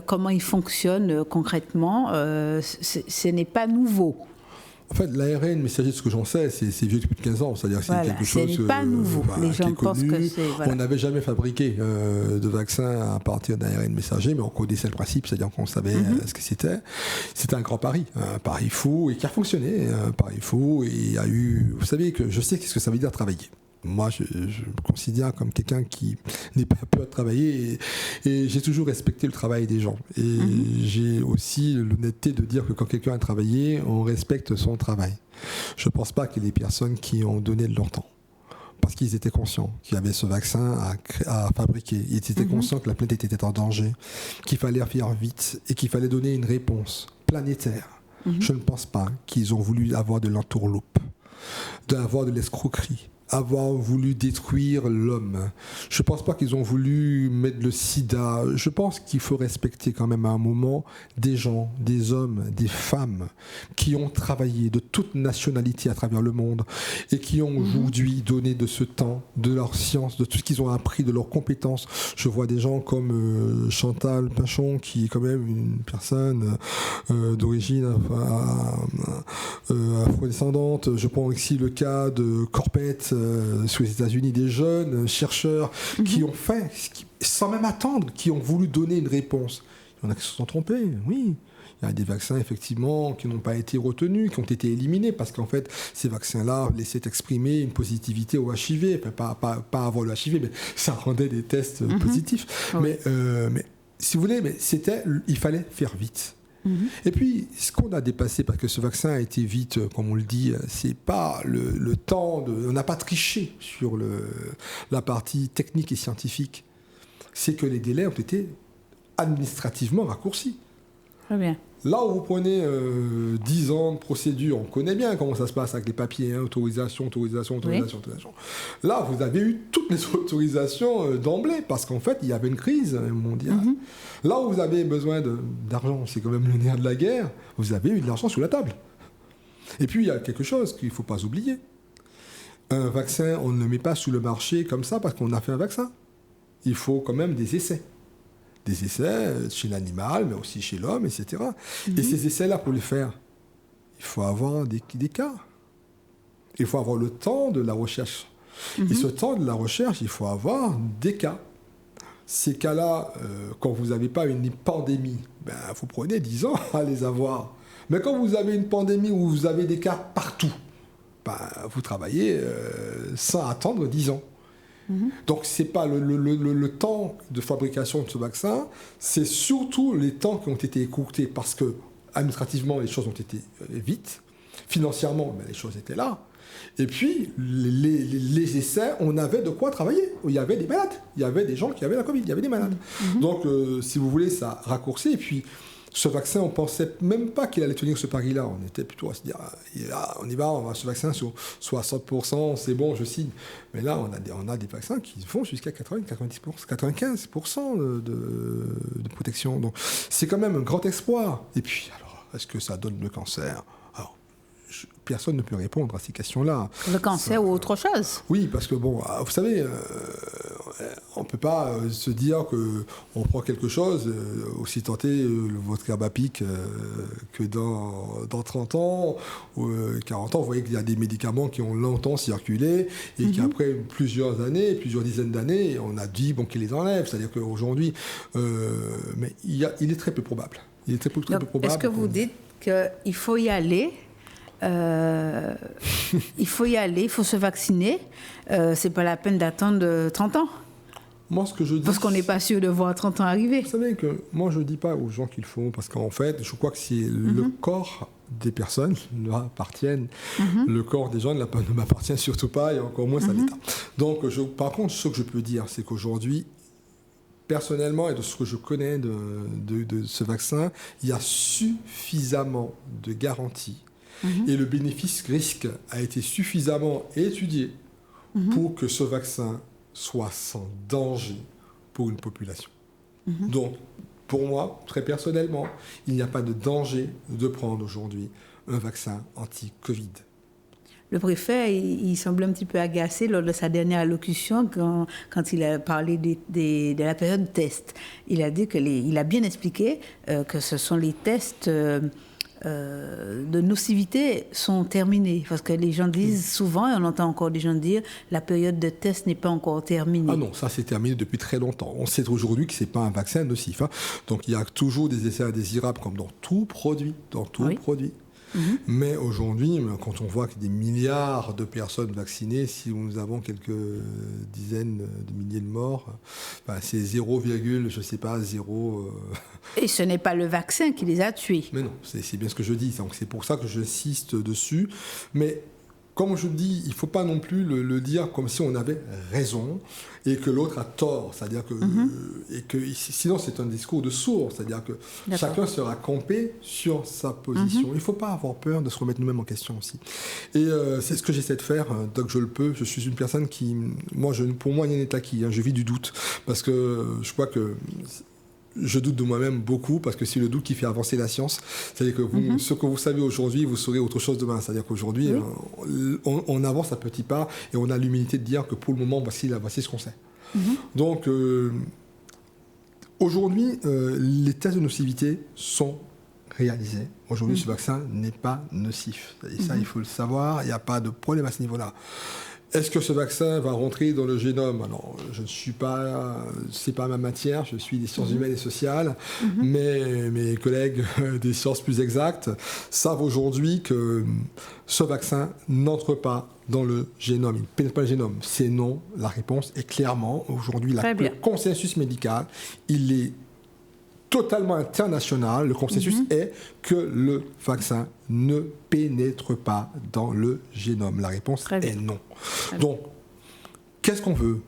Comment il fonctionne concrètement, ce n'est pas nouveau. En fait, l'ARN messager, ce que j'en sais, c'est vieux depuis plus de 15 ans. C'est-à-dire que c'est quelque chose c'est pas nouveau. Les gens pensent que c'est... On n'avait jamais fabriqué de vaccin à partir d'ARN messager, mais on connaissait le principe, c'est-à-dire qu'on savait ce que c'était. C'était un grand pari, un pari fou, et qui a fonctionné. Un pari fou, et il y a eu... Vous savez que je sais ce que ça veut dire travailler. Moi, je me considère comme quelqu'un qui n'est pas peur de travailler et j'ai toujours respecté le travail des gens. Et j'ai aussi l'honnêteté de dire que quand quelqu'un a travaillé, on respecte son travail. Je ne pense pas qu'il y ait des personnes qui ont donné de leur temps. Parce qu'ils étaient conscients qu'il y avait ce vaccin à fabriquer. Ils étaient conscients que la planète était en danger, qu'il fallait faire vite et qu'il fallait donner une réponse planétaire. Je ne pense pas qu'ils ont voulu avoir de l'entourloupe, d'avoir de l'escroquerie, avoir voulu détruire l'homme. Je ne pense pas qu'ils ont voulu mettre le sida. Je pense qu'il faut respecter quand même à un moment des gens, des hommes, des femmes qui ont travaillé de toute nationalité à travers le monde et qui ont aujourd'hui donné de ce temps, de leur science, de tout ce qu'ils ont appris, de leurs compétences. Je vois des gens comme Chantal Pinchon, qui est quand même une personne d'origine afrodescendante. Je prends ici le cas de Corpette, sur les États-Unis, des jeunes chercheurs qui ont fait, sans même attendre, qui ont voulu donner une réponse. Il y en a qui se sont trompés, oui. Il y a des vaccins, effectivement, qui n'ont pas été retenus, qui ont été éliminés, parce qu'en fait, ces vaccins-là laissaient exprimer une positivité au HIV. Enfin, pas avoir le HIV, mais ça rendait des tests positifs. Oui. Mais si vous voulez, il fallait faire vite. Et puis, ce qu'on a dépassé, parce que ce vaccin a été vite, comme on le dit, c'est pas le temps on n'a pas triché sur la partie technique et scientifique. C'est que les délais ont été administrativement raccourcis. Très bien. Là où vous prenez 10 ans de procédure, on connaît bien comment ça se passe avec les papiers, hein, autorisation. Là, vous avez eu toutes les autorisations d'emblée, parce qu'en fait, il y avait une crise mondiale. Là où vous avez besoin d'argent, c'est quand même le nerf de la guerre, vous avez eu de l'argent sous la table. Et puis, il y a quelque chose qu'il ne faut pas oublier. Un vaccin, on ne le met pas sous le marché comme ça parce qu'on a fait un vaccin. Il faut quand même des essais. Des essais chez l'animal, mais aussi chez l'homme, etc. Et ces essais-là, pour les faire, il faut avoir des cas. Il faut avoir le temps de la recherche. Et ce temps de la recherche, il faut avoir des cas. Ces cas-là, quand vous n'avez pas une pandémie, vous prenez 10 ans à les avoir. Mais quand vous avez une pandémie où vous avez des cas partout, vous travaillez sans attendre 10 ans. Donc, ce n'est pas le temps de fabrication de ce vaccin, c'est surtout les temps qui ont été écourtés parce que, administrativement, les choses ont été vite. Financièrement, les choses étaient là. Et puis, les essais, on avait de quoi travailler. Il y avait des malades. Il y avait des gens qui avaient la Covid. Il y avait des malades. Donc, si vous voulez, ça raccourcit. Et puis, ce vaccin, on ne pensait même pas qu'il allait tenir ce pari-là. On était plutôt à se dire, on y va, on va ce vaccin sur 60%, c'est bon, je signe. Mais là, on a des vaccins qui vont jusqu'à 80, 90%, 95% de protection. Donc, c'est quand même un grand espoir. Et puis, alors, est-ce que ça donne le cancer ? Alors, personne ne peut répondre à ces questions-là. Le cancer ou autre chose ? Oui, parce que, bon, vous savez, on ne peut pas se dire qu'on prend quelque chose, aussi tenté votre herbe à pic que dans 30 ans ou 40 ans. Vous voyez qu'il y a des médicaments qui ont longtemps circulé et qu'après plusieurs années, plusieurs dizaines d'années, on a dit qu'ils les enlèvent. C'est-à-dire qu'aujourd'hui, mais il est très peu probable. Il est très peu probable. Est-ce que vous dites qu'il faut y aller ? Il faut y aller, il faut se vacciner. C'est pas la peine d'attendre 30 ans. Moi, ce que je dis... Parce qu'on n'est pas sûr de voir 30 ans arriver. Vous savez que moi, je ne dis pas aux gens qu'ils font, parce qu'en fait, je crois que c'est le corps des personnes leur appartiennent. Le corps des gens ne m'appartient surtout pas, et encore moins à l'État. Donc, par contre, ce que je peux dire, c'est qu'aujourd'hui, personnellement, et de ce que je connais de ce vaccin, il y a suffisamment de garanties. Et le bénéfice-risque a été suffisamment étudié pour que ce vaccin soit sans danger pour une population. Donc, pour moi, très personnellement, il n'y a pas de danger de prendre aujourd'hui un vaccin anti-Covid. Le préfet, il semblait un petit peu agacé lors de sa dernière allocution quand il a parlé de la période de test. Il a dit il a bien expliqué que ce sont les tests de nocivité sont terminés. Parce que les gens disent souvent, et on entend encore des gens dire, la période de test n'est pas encore terminée. Ah non, ça c'est terminé depuis très longtemps. On sait aujourd'hui que ce n'est pas un vaccin nocif. Hein. Donc il y a toujours des essais indésirables comme dans tout produit. Mais aujourd'hui, quand on voit que des milliards de personnes vaccinées, si nous avons quelques dizaines de milliers de morts, c'est 0, je sais pas, 0... Et ce n'est pas le vaccin qui les a tués. Mais non, c'est bien ce que je dis. Donc c'est pour ça que j'insiste dessus. Mais comme je dis, il ne faut pas non plus le dire comme si on avait raison et que l'autre a tort. C'est-à-dire que, et que sinon, c'est un discours de sourd. C'est-à-dire que chacun sera campé sur sa position. Il ne faut pas avoir peur de se remettre nous-mêmes en question aussi. Et c'est ce que j'essaie de faire, dès que je le peux. Je suis une personne qui... pour moi, il y a un état qui... je vis du doute. Parce que je crois que... Je doute de moi-même beaucoup, parce que c'est le doute qui fait avancer la science. C'est-à-dire que ce que vous savez aujourd'hui, vous saurez autre chose demain. C'est-à-dire qu'aujourd'hui, on avance à petits pas et on a l'humilité de dire que pour le moment, voici ce qu'on sait. Donc, aujourd'hui, les tests de nocivité sont réalisés. Aujourd'hui, ce vaccin n'est pas nocif. Et ça, il faut le savoir. Il n'y a pas de problème à ce niveau-là. Est-ce que ce vaccin va rentrer dans le génome ? Alors, je ne suis pas... c'est pas ma matière, je suis des sciences humaines et sociales, mais mes collègues des sciences plus exactes savent aujourd'hui que ce vaccin n'entre pas dans le génome. Il ne pénètre pas le génome. C'est non. La réponse est clairement, aujourd'hui, le consensus médical, il est totalement international. Le consensus est que le vaccin ne pénètre pas dans le génome. La réponse est non. Donc, qu'est-ce qu'on veut ?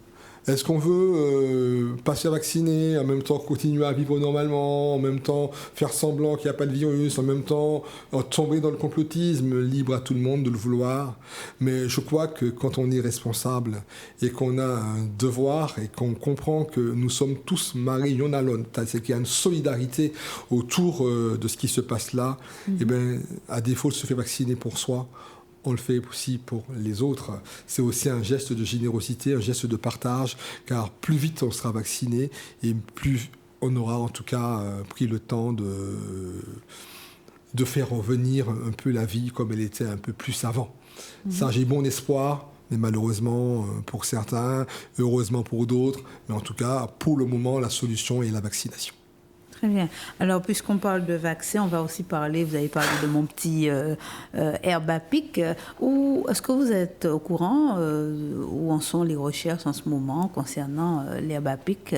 Est-ce qu'on veut pas se faire vacciner, en même temps continuer à vivre normalement, en même temps faire semblant qu'il n'y a pas de virus, en même temps tomber dans le complotisme, libre à tout le monde de le vouloir. Mais je crois que quand on est responsable et qu'on a un devoir et qu'on comprend que nous sommes tous mariés l'un à l'autre, c'est qu'il y a une solidarité autour de ce qui se passe là, et bien, à défaut de se faire vacciner pour soi, on le fait aussi pour les autres. C'est aussi un geste de générosité, un geste de partage, car plus vite on sera vacciné et plus on aura en tout cas pris le temps de faire revenir un peu la vie comme elle était un peu plus avant. Ça, j'ai bon espoir, mais malheureusement pour certains, heureusement pour d'autres, mais en tout cas, pour le moment, la solution est la vaccination. Très bien. Alors, puisqu'on parle de vaccin, on va aussi parler, vous avez parlé de mon petit Herbapic. Est-ce que vous êtes au courant où en sont les recherches en ce moment concernant l'Herbapic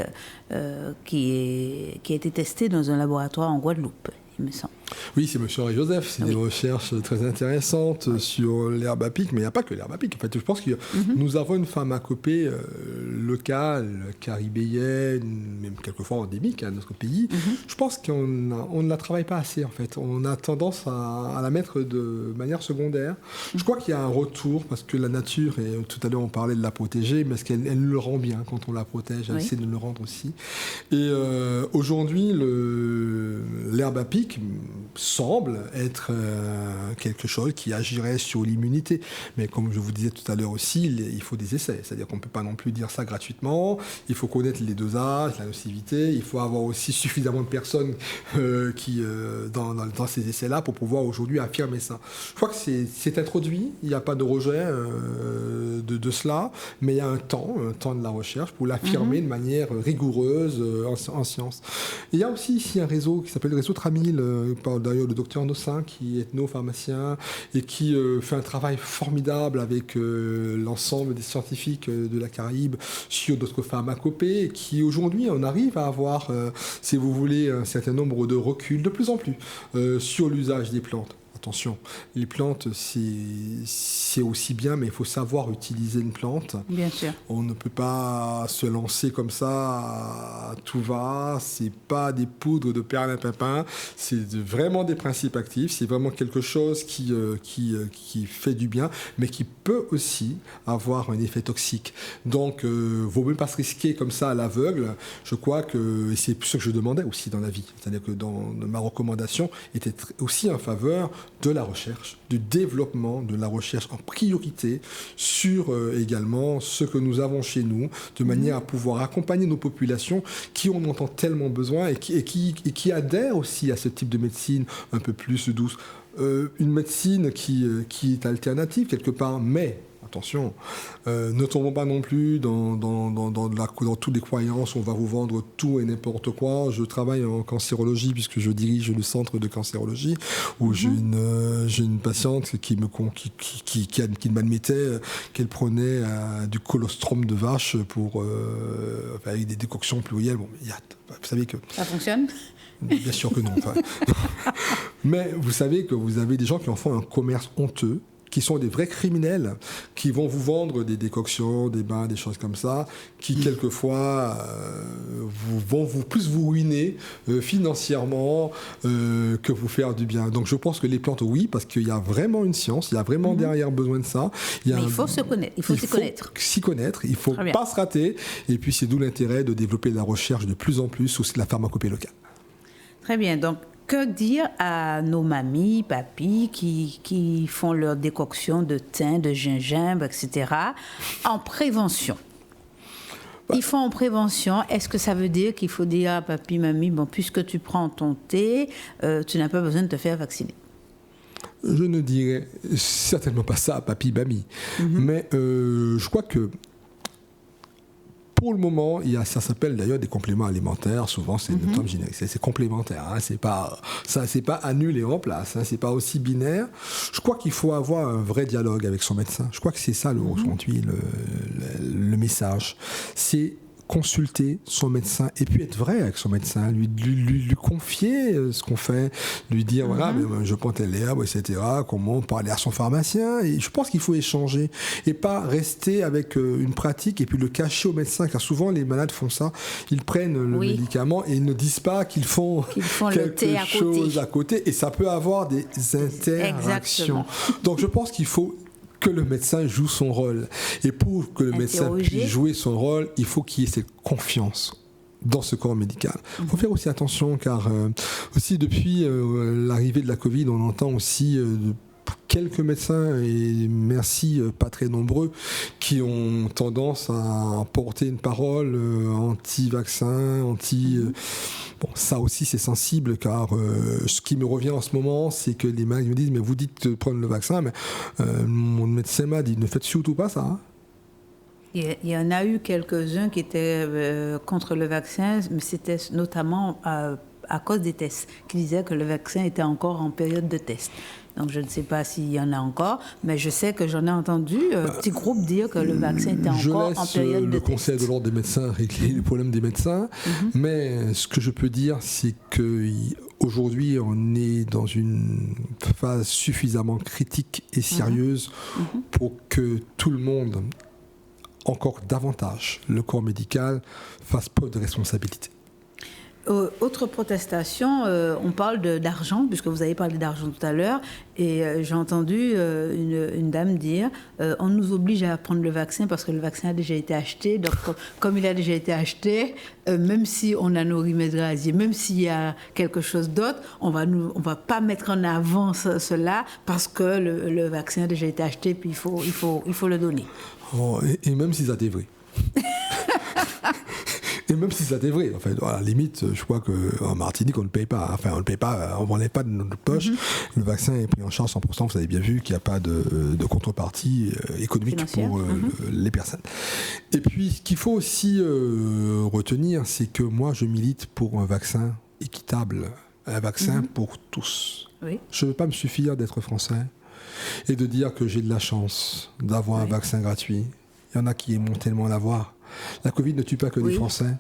qui a été testé dans un laboratoire en Guadeloupe, il me semble? Oui, c'est M. Henri-Joseph. C'est des recherches très intéressantes sur l'Herbapic, mais il n'y a pas que l'Herbapic. En fait, je pense que nous avons une pharmacopée locale, caribéenne, même quelquefois endémique à notre pays. Je pense qu'on ne la travaille pas assez, en fait. On a tendance à la mettre de manière secondaire. Je crois qu'il y a un retour, parce que la nature, et tout à l'heure on parlait de la protéger, mais elle le rend bien quand on la protège. Elle essaie de le rendre aussi. Et aujourd'hui, l'Herbapic semble être quelque chose qui agirait sur l'immunité. Mais comme je vous disais tout à l'heure aussi, il faut des essais. C'est-à-dire qu'on ne peut pas non plus dire ça gratuitement. Il faut connaître les dosages, la nocivité. Il faut avoir aussi suffisamment de personnes dans ces essais-là pour pouvoir aujourd'hui affirmer ça. Je crois que c'est introduit. Il n'y a pas de rejet de cela. Mais il y a un temps de la recherche pour l'affirmer de manière rigoureuse en sciences. Et il y a aussi ici un réseau qui s'appelle le réseau Tramil, d'ailleurs le docteur Nossin, qui est ethnopharmacien et qui fait un travail formidable avec l'ensemble des scientifiques de la Caraïbe sur d'autres pharmacopées, et qui aujourd'hui on arrive à avoir, si vous voulez, un certain nombre de reculs de plus en plus sur l'usage des plantes. Attention, les plantes, c'est aussi bien, mais il faut savoir utiliser une plante. Bien sûr. On ne peut pas se lancer comme ça à tout va. C'est pas des poudres de perlimpinpin. C'est vraiment des principes actifs. C'est vraiment quelque chose qui fait du bien, mais qui peut aussi avoir un effet toxique. Donc, vaut mieux pas se risquer comme ça à l'aveugle. Je crois que, et c'est ce que je demandais aussi dans la vie. C'est-à-dire que ma recommandation était aussi en faveur de la recherche, du développement de la recherche en priorité sur également ce que nous avons chez nous, de manière à pouvoir accompagner nos populations qui en ont tellement besoin et qui adhèrent aussi à ce type de médecine un peu plus douce. Une médecine qui est alternative quelque part, mais attention, ne tombons pas non plus dans toutes les croyances, on va vous vendre tout et n'importe quoi. Je travaille en cancérologie puisque je dirige le centre de cancérologie où j'ai une patiente qui m'admettait qu'elle prenait du colostrum de vache avec des décoctions plurielles. Bon, vous savez que... Ça fonctionne ? Bien sûr que non. Mais vous savez que vous avez des gens qui en font un commerce honteux, qui sont des vrais criminels, qui vont vous vendre des décoctions, des bains, des choses comme ça, qui quelquefois vont plus vous ruiner financièrement que vous faire du bien. Donc je pense que les plantes, oui, parce qu'il y a vraiment une science, il y a vraiment derrière besoin de ça. Mais il faut se connaître, il faut s'y connaître. S'y connaître, il ne faut pas se rater. Et puis c'est d'où l'intérêt de développer la recherche de plus en plus sur la pharmacopée locale. Très bien, donc que dire à nos mamies, papis qui font leur décoction de thym, de gingembre, etc. en prévention? Ils font en prévention. Est-ce que ça veut dire qu'il faut dire à papi, mamie, bon, puisque tu prends ton thé, tu n'as pas besoin de te faire vacciner? Je ne dirais certainement pas ça à papi, mamie. Mais je crois que pour le moment, ça s'appelle d'ailleurs des compléments alimentaires. Souvent, c'est le terme générique. C'est complémentaire. Hein. C'est pas annule et remplace. Hein. C'est pas aussi binaire. Je crois qu'il faut avoir un vrai dialogue avec son médecin. Je crois que c'est ça aujourd'hui le message. C'est consulter son médecin et puis être vrai avec son médecin, lui confier ce qu'on fait, lui dire voilà, mais je prends telle herbe, etc. Comment parler à son pharmacien. Et je pense qu'il faut échanger et pas rester avec une pratique et puis le cacher au médecin, car souvent les malades font ça, ils prennent le médicament et ils ne disent pas qu'ils font quelque chose à côté et ça peut avoir des interactions. Exactement. Donc je pense qu'il faut que le médecin joue son rôle. Et pour que le médecin puisse jouer son rôle, il faut qu'il y ait cette confiance dans ce corps médical. Il faut faire aussi attention, car aussi depuis l'arrivée de la Covid, on entend aussi quelques médecins, et merci, pas très nombreux, qui ont tendance à porter une parole anti-vaccin, Bon, ça aussi c'est sensible, car ce qui me revient en ce moment, c'est que les malades me disent mais vous dites de prendre le vaccin, mais mon médecin m'a dit ne faites surtout pas ça. Hein. Il y en a eu quelques-uns qui étaient contre le vaccin, mais c'était notamment à cause des tests, qui disaient que le vaccin était encore en période de test. Donc je ne sais pas s'il y en a encore, mais je sais que j'en ai entendu un petit groupe dire que le vaccin était encore en période de test. Je laisse le Conseil de l'ordre des médecins régler les problèmes des médecins, mais ce que je peux dire, c'est qu'aujourd'hui, on est dans une phase suffisamment critique et sérieuse pour que tout le monde, encore davantage, le corps médical, fasse preuve de responsabilité. Autre protestation, on parle d'argent, puisque vous avez parlé d'argent tout à l'heure, et j'ai entendu une dame dire on nous oblige à prendre le vaccin parce que le vaccin a déjà été acheté, donc comme il a déjà été acheté, même si on a nos remèdes rasiers, même s'il y a quelque chose d'autre, on va pas mettre en avant cela parce que le vaccin a déjà été acheté, puis il faut le donner. Oh, et même si ça était vrai. Et même si ça était vrai, en fait, à la limite, je crois qu'en Martinique, on ne paye pas. Enfin, on ne paye pas, on n'en est pas de notre poche. Le vaccin est pris en charge 100%. Vous avez bien vu qu'il n'y a pas de contrepartie économique pour les personnes. Et puis, ce qu'il faut aussi retenir, c'est que moi, je milite pour un vaccin équitable un vaccin pour tous. Oui. Je ne veux pas me suffire d'être français et de dire que j'ai de la chance d'avoir un vaccin gratuit. Il y en a qui aiment tellement l'avoir. La Covid ne tue pas que les Français,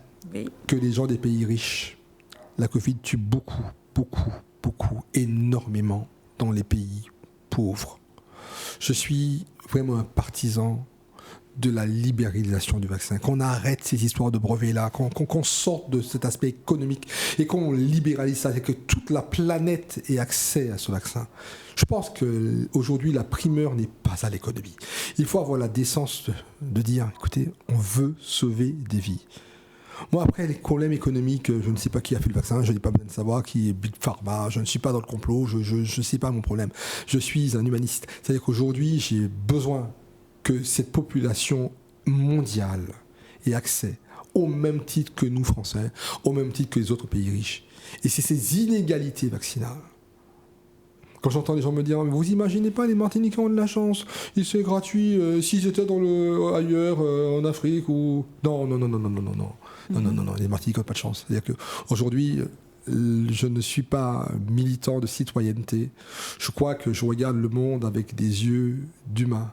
que les gens des pays riches. La Covid tue beaucoup, énormément dans les pays pauvres. Je suis vraiment un partisan de la libéralisation du vaccin, qu'on arrête ces histoires de brevets-là, qu'on sorte de cet aspect économique et qu'on libéralise ça, et que toute la planète ait accès à ce vaccin. Je pense qu'aujourd'hui, la primeur n'est pas à l'économie. Il faut avoir la décence de dire, écoutez, on veut sauver des vies. Moi, après, les problèmes économiques, je ne sais pas qui a fait le vaccin, je n'ai pas besoin de savoir qui est Big Pharma, je ne suis pas dans le complot, je ne sais pas mon problème. Je suis un humaniste. C'est-à-dire qu'aujourd'hui, j'ai besoin que cette population mondiale ait accès au même titre que nous, Français, au même titre que les autres pays riches. Et c'est ces inégalités vaccinales. Quand j'entends les gens me dire, mais vous imaginez pas, les Martiniquais ont de la chance, c'est gratuit, s'ils étaient ailleurs, en Afrique ou... Non, les Martiniquais n'ont pas de chance. C'est-à-dire qu'aujourd'hui, je ne suis pas militant de citoyenneté. Je crois que je regarde le monde avec des yeux d'humain.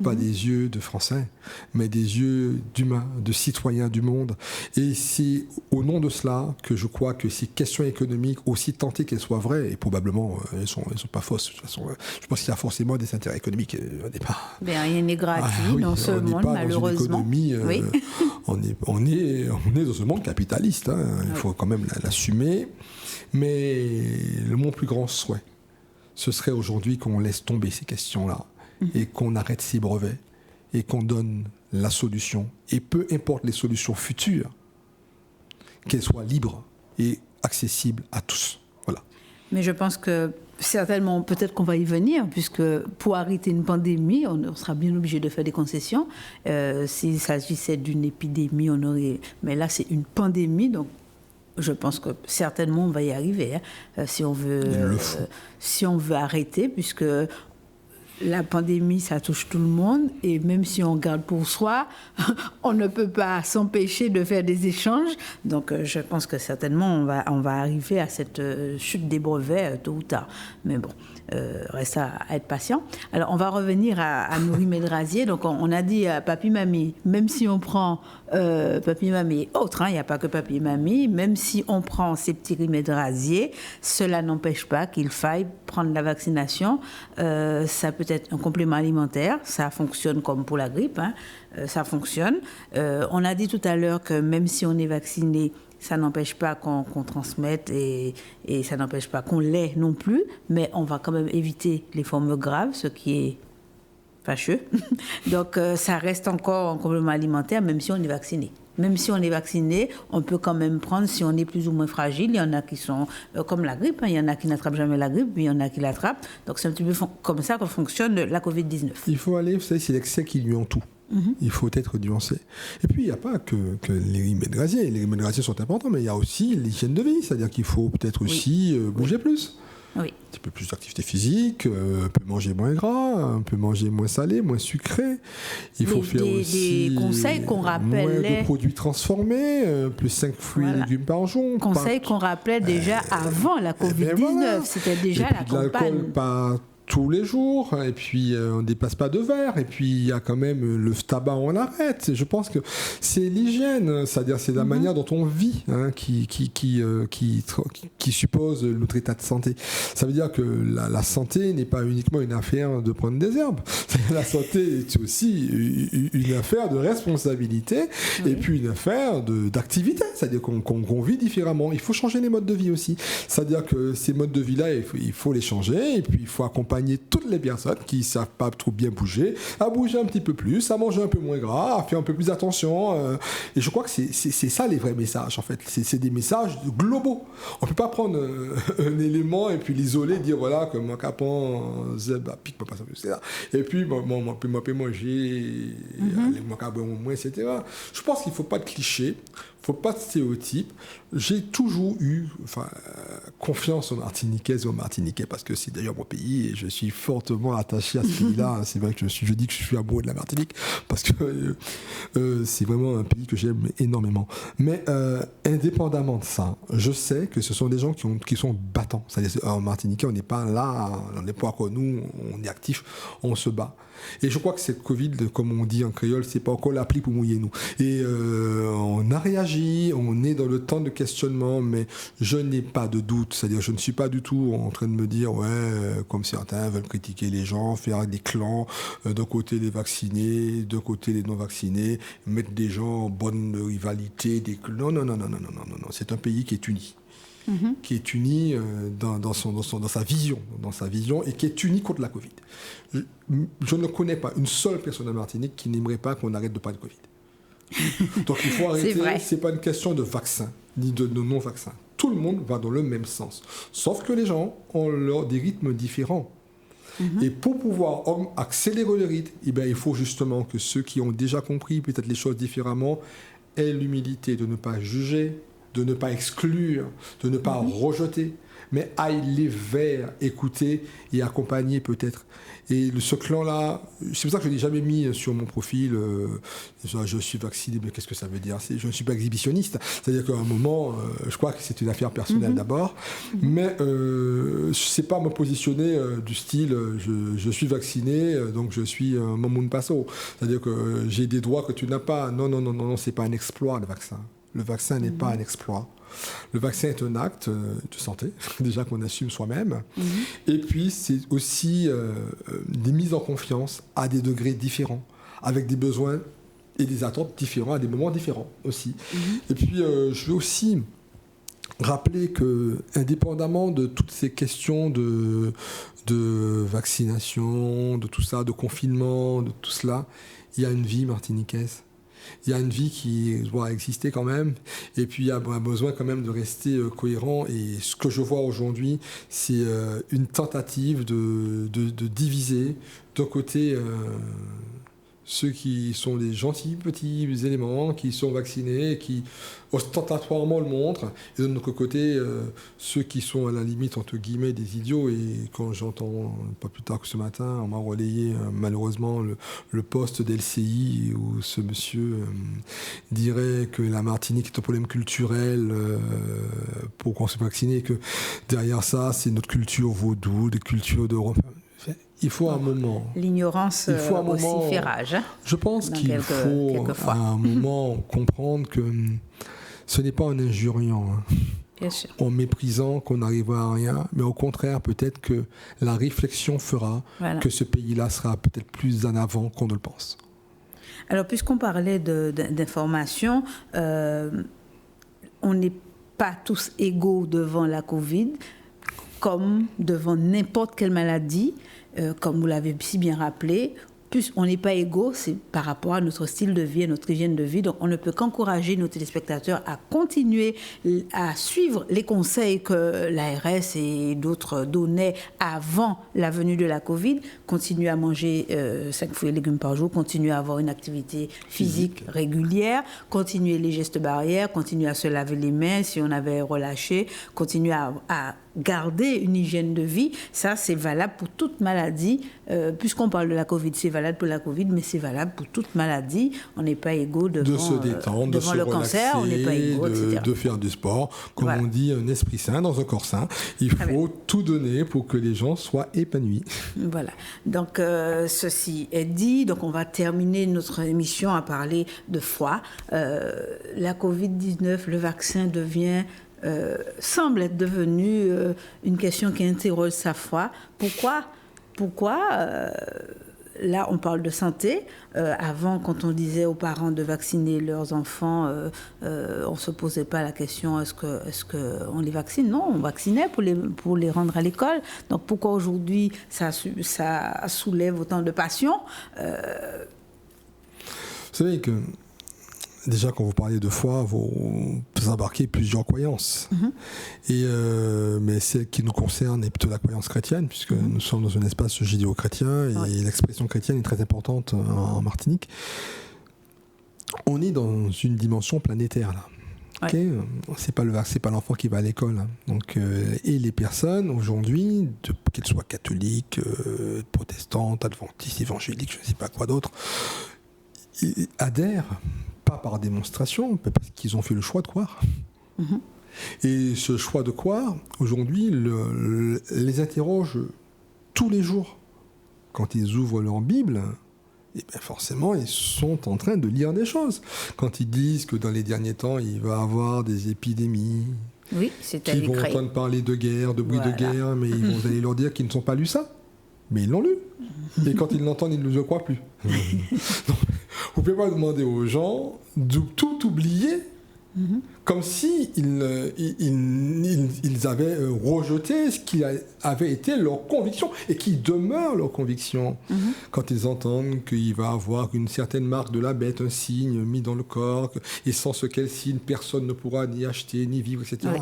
Pas des yeux de Français, mais des yeux d'humains, de citoyens du monde. Et c'est au nom de cela que je crois que ces questions économiques, aussi tentées qu'elles soient vraies, et probablement elles sont pas fausses, de toute façon, je pense qu'il y a forcément des intérêts économiques au départ. Mais rien n'est gratuit dans ce monde, malheureusement. On est dans ce monde capitaliste, hein. Il faut quand même l'assumer. Mais mon plus grand souhait, ce serait aujourd'hui qu'on laisse tomber ces questions-là. Et qu'on arrête ces brevets et qu'on donne la solution. Et peu importe les solutions futures, qu'elles soient libres et accessibles à tous. Voilà. Mais je pense que certainement, peut-être qu'on va y venir, puisque pour arrêter une pandémie, on sera bien obligé de faire des concessions. S'il s'agissait d'une épidémie, on aurait... Mais là, c'est une pandémie, donc je pense que certainement on va y arriver, hein, si on veut arrêter, puisque... La pandémie, ça touche tout le monde et même si on garde pour soi, on ne peut pas s'empêcher de faire des échanges. Donc, je pense que certainement, on va arriver à cette chute des brevets tôt ou tard. Mais bon, reste à être patient. Alors, on va revenir à nos Rimédrasier. Donc, on a dit à Papi Mamie, même si on prend Papi Mamie et autres, il n'y a pas que Papi Mamie, même si on prend ces petits Rimédrasier, cela n'empêche pas qu'il faille prendre la vaccination. Ça peut être un complément alimentaire, ça fonctionne comme pour la grippe, hein, ça fonctionne. On a dit tout à l'heure que même si on est vacciné, ça n'empêche pas qu'on transmette et ça n'empêche pas qu'on l'ait non plus, mais on va quand même éviter les formes graves, ce qui est fâcheux. Donc ça reste encore un complément alimentaire, même si on est vacciné. Même si on est vacciné, on peut quand même prendre si on est plus ou moins fragile. Il y en a qui sont comme la grippe, hein. Il y en a qui n'attrapent jamais la grippe, puis il y en a qui l'attrapent. Donc c'est un petit peu comme ça que fonctionne la Covid-19. Il faut aller, vous savez, c'est l'excès qui lui en tout. Il faut être nuancé. Et puis, il n'y a pas que les Rimédrasier. Les Rimédrasier sont importants, mais il y a aussi l'hygiène de vie. C'est-à-dire qu'il faut peut-être aussi bouger plus. Oui. Un petit peu plus d'activité physique, un peu manger moins gras, un peu manger moins salé, moins sucré. Il faut faire aussi des conseils qu'on rappelait, moins de produits transformés, plus 5 fruits et légumes par jour. Conseils qu'on rappelait déjà avant la Covid-19. Voilà. C'était déjà la campagne. L'alcool, pas tous les jours, et puis on ne dépasse pas de verre, et puis il y a quand même le tabac, on l'arrête. Je pense que c'est l'hygiène, c'est-à-dire c'est la manière dont on vit, hein, qui suppose notre état de santé. Ça veut dire que la santé n'est pas uniquement une affaire de prendre des herbes. La santé est aussi une affaire de responsabilité, et puis une affaire d'activité, c'est-à-dire qu'on vit différemment. Il faut changer les modes de vie aussi. C'est-à-dire que ces modes de vie-là, il faut les changer, et puis il faut accompagner toutes les personnes qui ne savent pas trop bien bouger, à bouger un petit peu plus, à manger un peu moins gras, à faire un peu plus attention. Et je crois que c'est ça les vrais messages, en fait. C'est des messages globaux. On ne peut pas prendre un élément et puis l'isoler, dire voilà, comme un capon, zeb, pique, pas ça, c'est là. Et puis, on peut manger, mon cabon au moins, etc. Je pense qu'il ne faut pas de clichés. Il ne faut pas de stéréotypes. J'ai toujours eu, confiance aux Martiniquaises et aux Martiniquais, parce que c'est d'ailleurs mon pays et je suis fortement attaché à ce pays-là. C'est vrai que je dis que je suis amoureux de la Martinique, parce que c'est vraiment un pays que j'aime énormément. Mais indépendamment de ça, je sais que ce sont des gens qui sont battants. C'est-à-dire en Martiniquais, on n'est pas là, on n'est pas comme nous, on est actif, on se bat. Et je crois que cette Covid, comme on dit en créole, c'est pas encore l'appli pour mouiller nous. Et on a réagi, on est dans le temps de questionnement, mais je n'ai pas de doute. C'est-à-dire, je ne suis pas du tout en train de me dire, comme certains veulent critiquer les gens, faire des clans, d'un côté les vaccinés, d'un côté les non-vaccinés, mettre des gens en bonne rivalité, non. C'est un pays qui est uni. Qui est uni dans sa vision et qui est uni contre la Covid. Je ne connais pas une seule personne en Martinique qui n'aimerait pas qu'on arrête de parler de Covid. Donc il faut arrêter, c'est pas une question de vaccin, ni de non-vaccin. Tout le monde va dans le même sens. Sauf que les gens ont des rythmes différents. Et pour pouvoir accélérer le rythme, il faut justement que ceux qui ont déjà compris peut-être les choses différemment aient l'humilité de ne pas juger, de ne pas exclure, de ne pas rejeter, mais aller vers, écouter et accompagner peut-être. Et ce clan-là, c'est pour ça que je ne l'ai jamais mis sur mon profil, je suis vacciné, mais qu'est-ce que ça veut dire ? Je ne suis pas exhibitionniste, c'est-à-dire qu'à un moment, je crois que c'est une affaire personnelle d'abord, mais je ne sais pas me positionner du style, je suis vacciné, donc je suis un Mamoun Passo, c'est-à-dire que j'ai des droits que tu n'as pas. Non, c'est pas un exploit le vaccin. Le vaccin n'est pas un exploit. Le vaccin est un acte de santé, déjà qu'on assume soi-même. Et puis, c'est aussi des mises en confiance à des degrés différents, avec des besoins et des attentes différents, à des moments différents aussi. Et puis, je veux aussi rappeler que, indépendamment de toutes ces questions de vaccination, de tout ça, de confinement, de tout cela, il y a une vie martiniquaise. Il y a une vie qui doit exister quand même, et puis il y a besoin quand même de rester cohérent. Et ce que je vois aujourd'hui, c'est une tentative de diviser d'un côté ceux qui sont des gentils petits éléments, qui sont vaccinés, et qui ostentatoirement le montrent, et de notre côté, ceux qui sont à la limite, entre guillemets, des idiots. Et quand j'entends, pas plus tard que ce matin, on m'a relayé malheureusement le poste d'LCI où ce monsieur dirait que la Martinique est un problème culturel pour qu'on se vaccine, et que derrière ça, c'est notre culture vaudou, des cultures d'Europe. Il faut un moment. L'ignorance aussi fait rage. Je pense qu'il faut à un moment comprendre que ce n'est pas en injuriant, bien sûr, en méprisant qu'on n'arrivera à rien, mais au contraire, peut-être que la réflexion fera que ce pays-là sera peut-être plus en avant qu'on ne le pense. Alors, puisqu'on parlait d'information, on n'est pas tous égaux devant la Covid, comme devant n'importe quelle maladie. Comme vous l'avez si bien rappelé, plus on n'est pas égaux, c'est par rapport à notre style de vie, à notre hygiène de vie. Donc, on ne peut qu'encourager nos téléspectateurs à continuer à suivre les conseils que l'ARS et d'autres donnaient avant la venue de la Covid. Continuer à manger 5 fruits et légumes par jour, continuer à avoir une activité physique régulière, continuer les gestes barrières, continuer à se laver les mains si on avait relâché, continuer à garder une hygiène de vie. Ça, c'est valable pour toute maladie. Puisqu'on parle de la Covid, c'est valable pour la Covid, mais c'est valable pour toute maladie. On n'est pas égaux devant, de se détendre, devant de se le cancer, on n'est pas égaux, etc. De faire du sport. Comme on dit, un esprit sain dans un corps sain. Il faut tout donner pour que les gens soient épanouis. Voilà. Donc, ceci est dit. Donc, on va terminer notre émission à parler de foi. La Covid-19, le vaccin semble être devenu une question qui interroge sa foi. Pourquoi là, on parle de santé. Avant, quand on disait aux parents de vacciner leurs enfants, on ne se posait pas la question est-ce qu'on les vaccine ? Non, on vaccinait pour les rendre à l'école. Donc, pourquoi aujourd'hui ça soulève autant de passion ? Vous savez que déjà, quand vous parlez de foi, vous embarquez plusieurs croyances. Mais celle qui nous concerne est plutôt la croyance chrétienne, puisque nous sommes dans un espace judéo-chrétien, et l'expression chrétienne est très importante en Martinique. On est dans une dimension planétaire, là. Ouais. Okay, c'est pas l'enfant qui va à l'école. Hein. Donc, et les personnes aujourd'hui, qu'elles soient catholiques, protestantes, adventistes, évangéliques, je ne sais pas quoi d'autre, ils adhèrent, pas par démonstration, mais parce qu'ils ont fait le choix de croire. Mm-hmm. Et ce choix de croire, aujourd'hui, les interroge tous les jours. Quand ils ouvrent leur Bible, et bien forcément, ils sont en train de lire des choses. Quand ils disent que dans les derniers temps, il va y avoir des épidémies, oui, c'est qu'ils vont entendre parler de guerre, de bruit de guerre, mais vous allez leur dire qu'ils ne sont pas lu ça. Mais ils l'ont lu. Et quand ils l'entendent, ils ne le croient plus. Donc, vous ne pouvez pas demander aux gens de tout oublier, comme si ils avaient rejeté ce qui avait été leur conviction et qui demeure leur conviction. Quand ils entendent qu'il va y avoir une certaine marque de la bête, un signe mis dans le corps, et sans ce quel signe, personne ne pourra ni acheter, ni vivre, etc. Oui.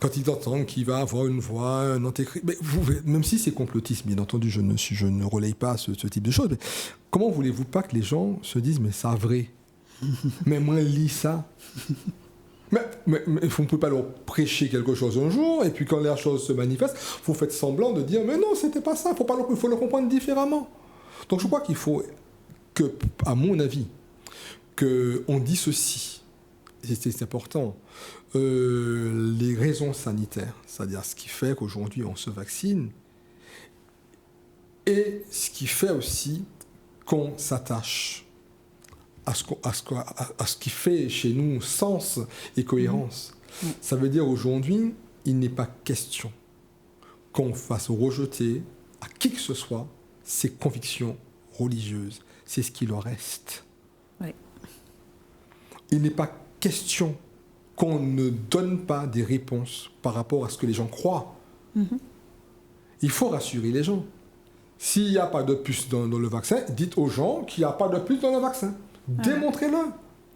Quand ils entendent qu'il va y avoir une voix, un antéchrist, même si c'est complotiste, bien entendu, je ne relaye pas ce type de choses, mais comment voulez-vous pas que les gens se disent, mais c'est vrai, mais moi, lis ça. Mais vous ne pouvez pas leur prêcher quelque chose un jour, et puis quand la chose se manifeste, vous faites semblant de dire, mais non, c'était pas ça, il faut le comprendre différemment. Donc je crois qu'il faut que, à mon avis, qu'on dissocie, et c'est important, les raisons sanitaires, c'est-à-dire ce qui fait qu'aujourd'hui on se vaccine, et ce qui fait aussi qu'on s'attache à ce qui fait chez nous sens et cohérence. Ça veut dire aujourd'hui, il n'est pas question qu'on fasse rejeter à qui que ce soit ses convictions religieuses. C'est ce qui leur reste. Oui. Il n'est pas question qu'on ne donne pas des réponses par rapport à ce que les gens croient. Il faut rassurer les gens. S'il n'y a pas de puce dans le vaccin, dites aux gens qu'il n'y a pas de puce dans le vaccin. Démontrez-le.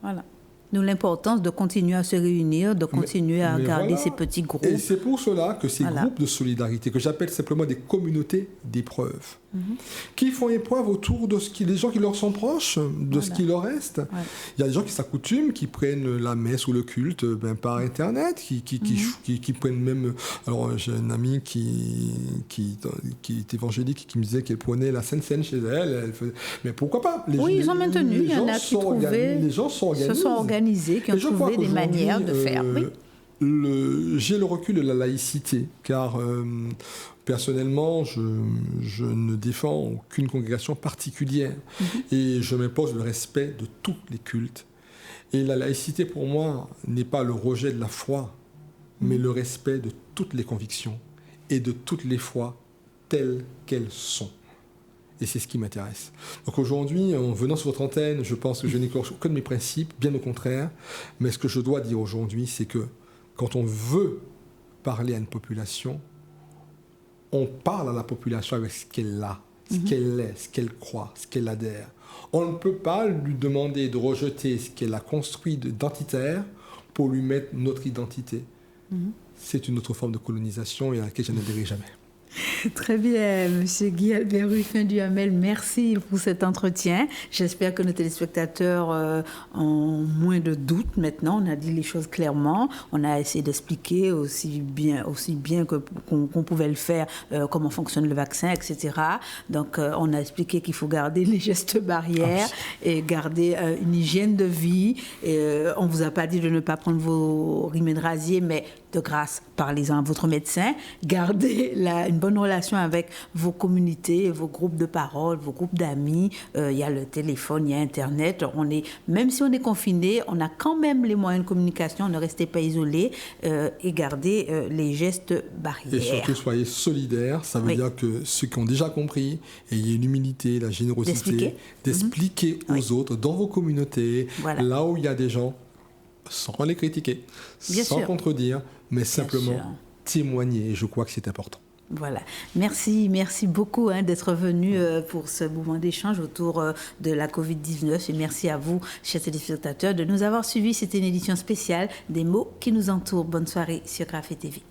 Voilà. Nous, l'importance de continuer à se réunir, de continuer à garder ces petits groupes. Et c'est pour cela que ces groupes de solidarité, que j'appelle simplement des communautés d'épreuve, qui font épreuve autour de des gens qui leur sont proches, de ce qui leur reste. Il y a des gens qui s'accoutument, qui prennent la messe ou le culte par Internet, qui prennent même... Alors, j'ai un ami qui est évangélique, qui me disait qu'elle prenait la Sainte Seine chez elle. Mais pourquoi pas? Ils ont maintenu. Il y en a qui les gens se sont organisés, qui ont trouvé des manières de faire. J'ai le recul de la laïcité, car personnellement, je ne défends aucune congrégation particulière et je m'impose le respect de tous les cultes. Et la laïcité, pour moi, n'est pas le rejet de la foi, mais le respect de toutes les convictions et de toutes les foi telles qu'elles sont. Et c'est ce qui m'intéresse. Donc aujourd'hui, en venant sur votre antenne, je pense que je n'écorche aucun de mes principes, bien au contraire. Mais ce que je dois dire aujourd'hui, c'est que quand on veut parler à une population, on parle à la population avec ce qu'elle a, ce qu'elle est, ce qu'elle croit, ce qu'elle adhère. On ne peut pas lui demander de rejeter ce qu'elle a construit d'identitaire pour lui mettre notre identité. C'est une autre forme de colonisation et à laquelle je n'adhérerai jamais. Très bien, Monsieur Guy Albert Ruffin Duhamel, merci pour cet entretien. J'espère que nos téléspectateurs ont moins de doutes maintenant. On a dit les choses clairement. On a essayé d'expliquer aussi bien qu'on pouvait le faire, comment fonctionne le vaccin, etc. Donc, on a expliqué qu'il faut garder les gestes barrières et garder une hygiène de vie. On ne vous a pas dit de ne pas prendre vos remèdes rasiers, mais de grâce, parlez-en à votre médecin. Gardez une bonne relation avec vos communautés, vos groupes de parole, vos groupes d'amis. Il y a le téléphone, il y a Internet. Même si on est confiné, on a quand même les moyens de communication. Ne restez pas isolés et gardez les gestes barrières. Et surtout, soyez solidaires. Ça veut dire que ceux qui ont déjà compris, ayez l'humilité, la générosité, d'expliquer aux autres, dans vos communautés, là où il y a des gens, sans les critiquer, sans contredire, mais simplement témoigner. Et je crois que c'est important. Voilà. Merci beaucoup d'être venu pour ce moment d'échange autour de la Covid-19 et merci à vous, chers téléspectateurs, de nous avoir suivis. C'était une édition spéciale des mots qui nous entourent. Bonne soirée sur Café TV.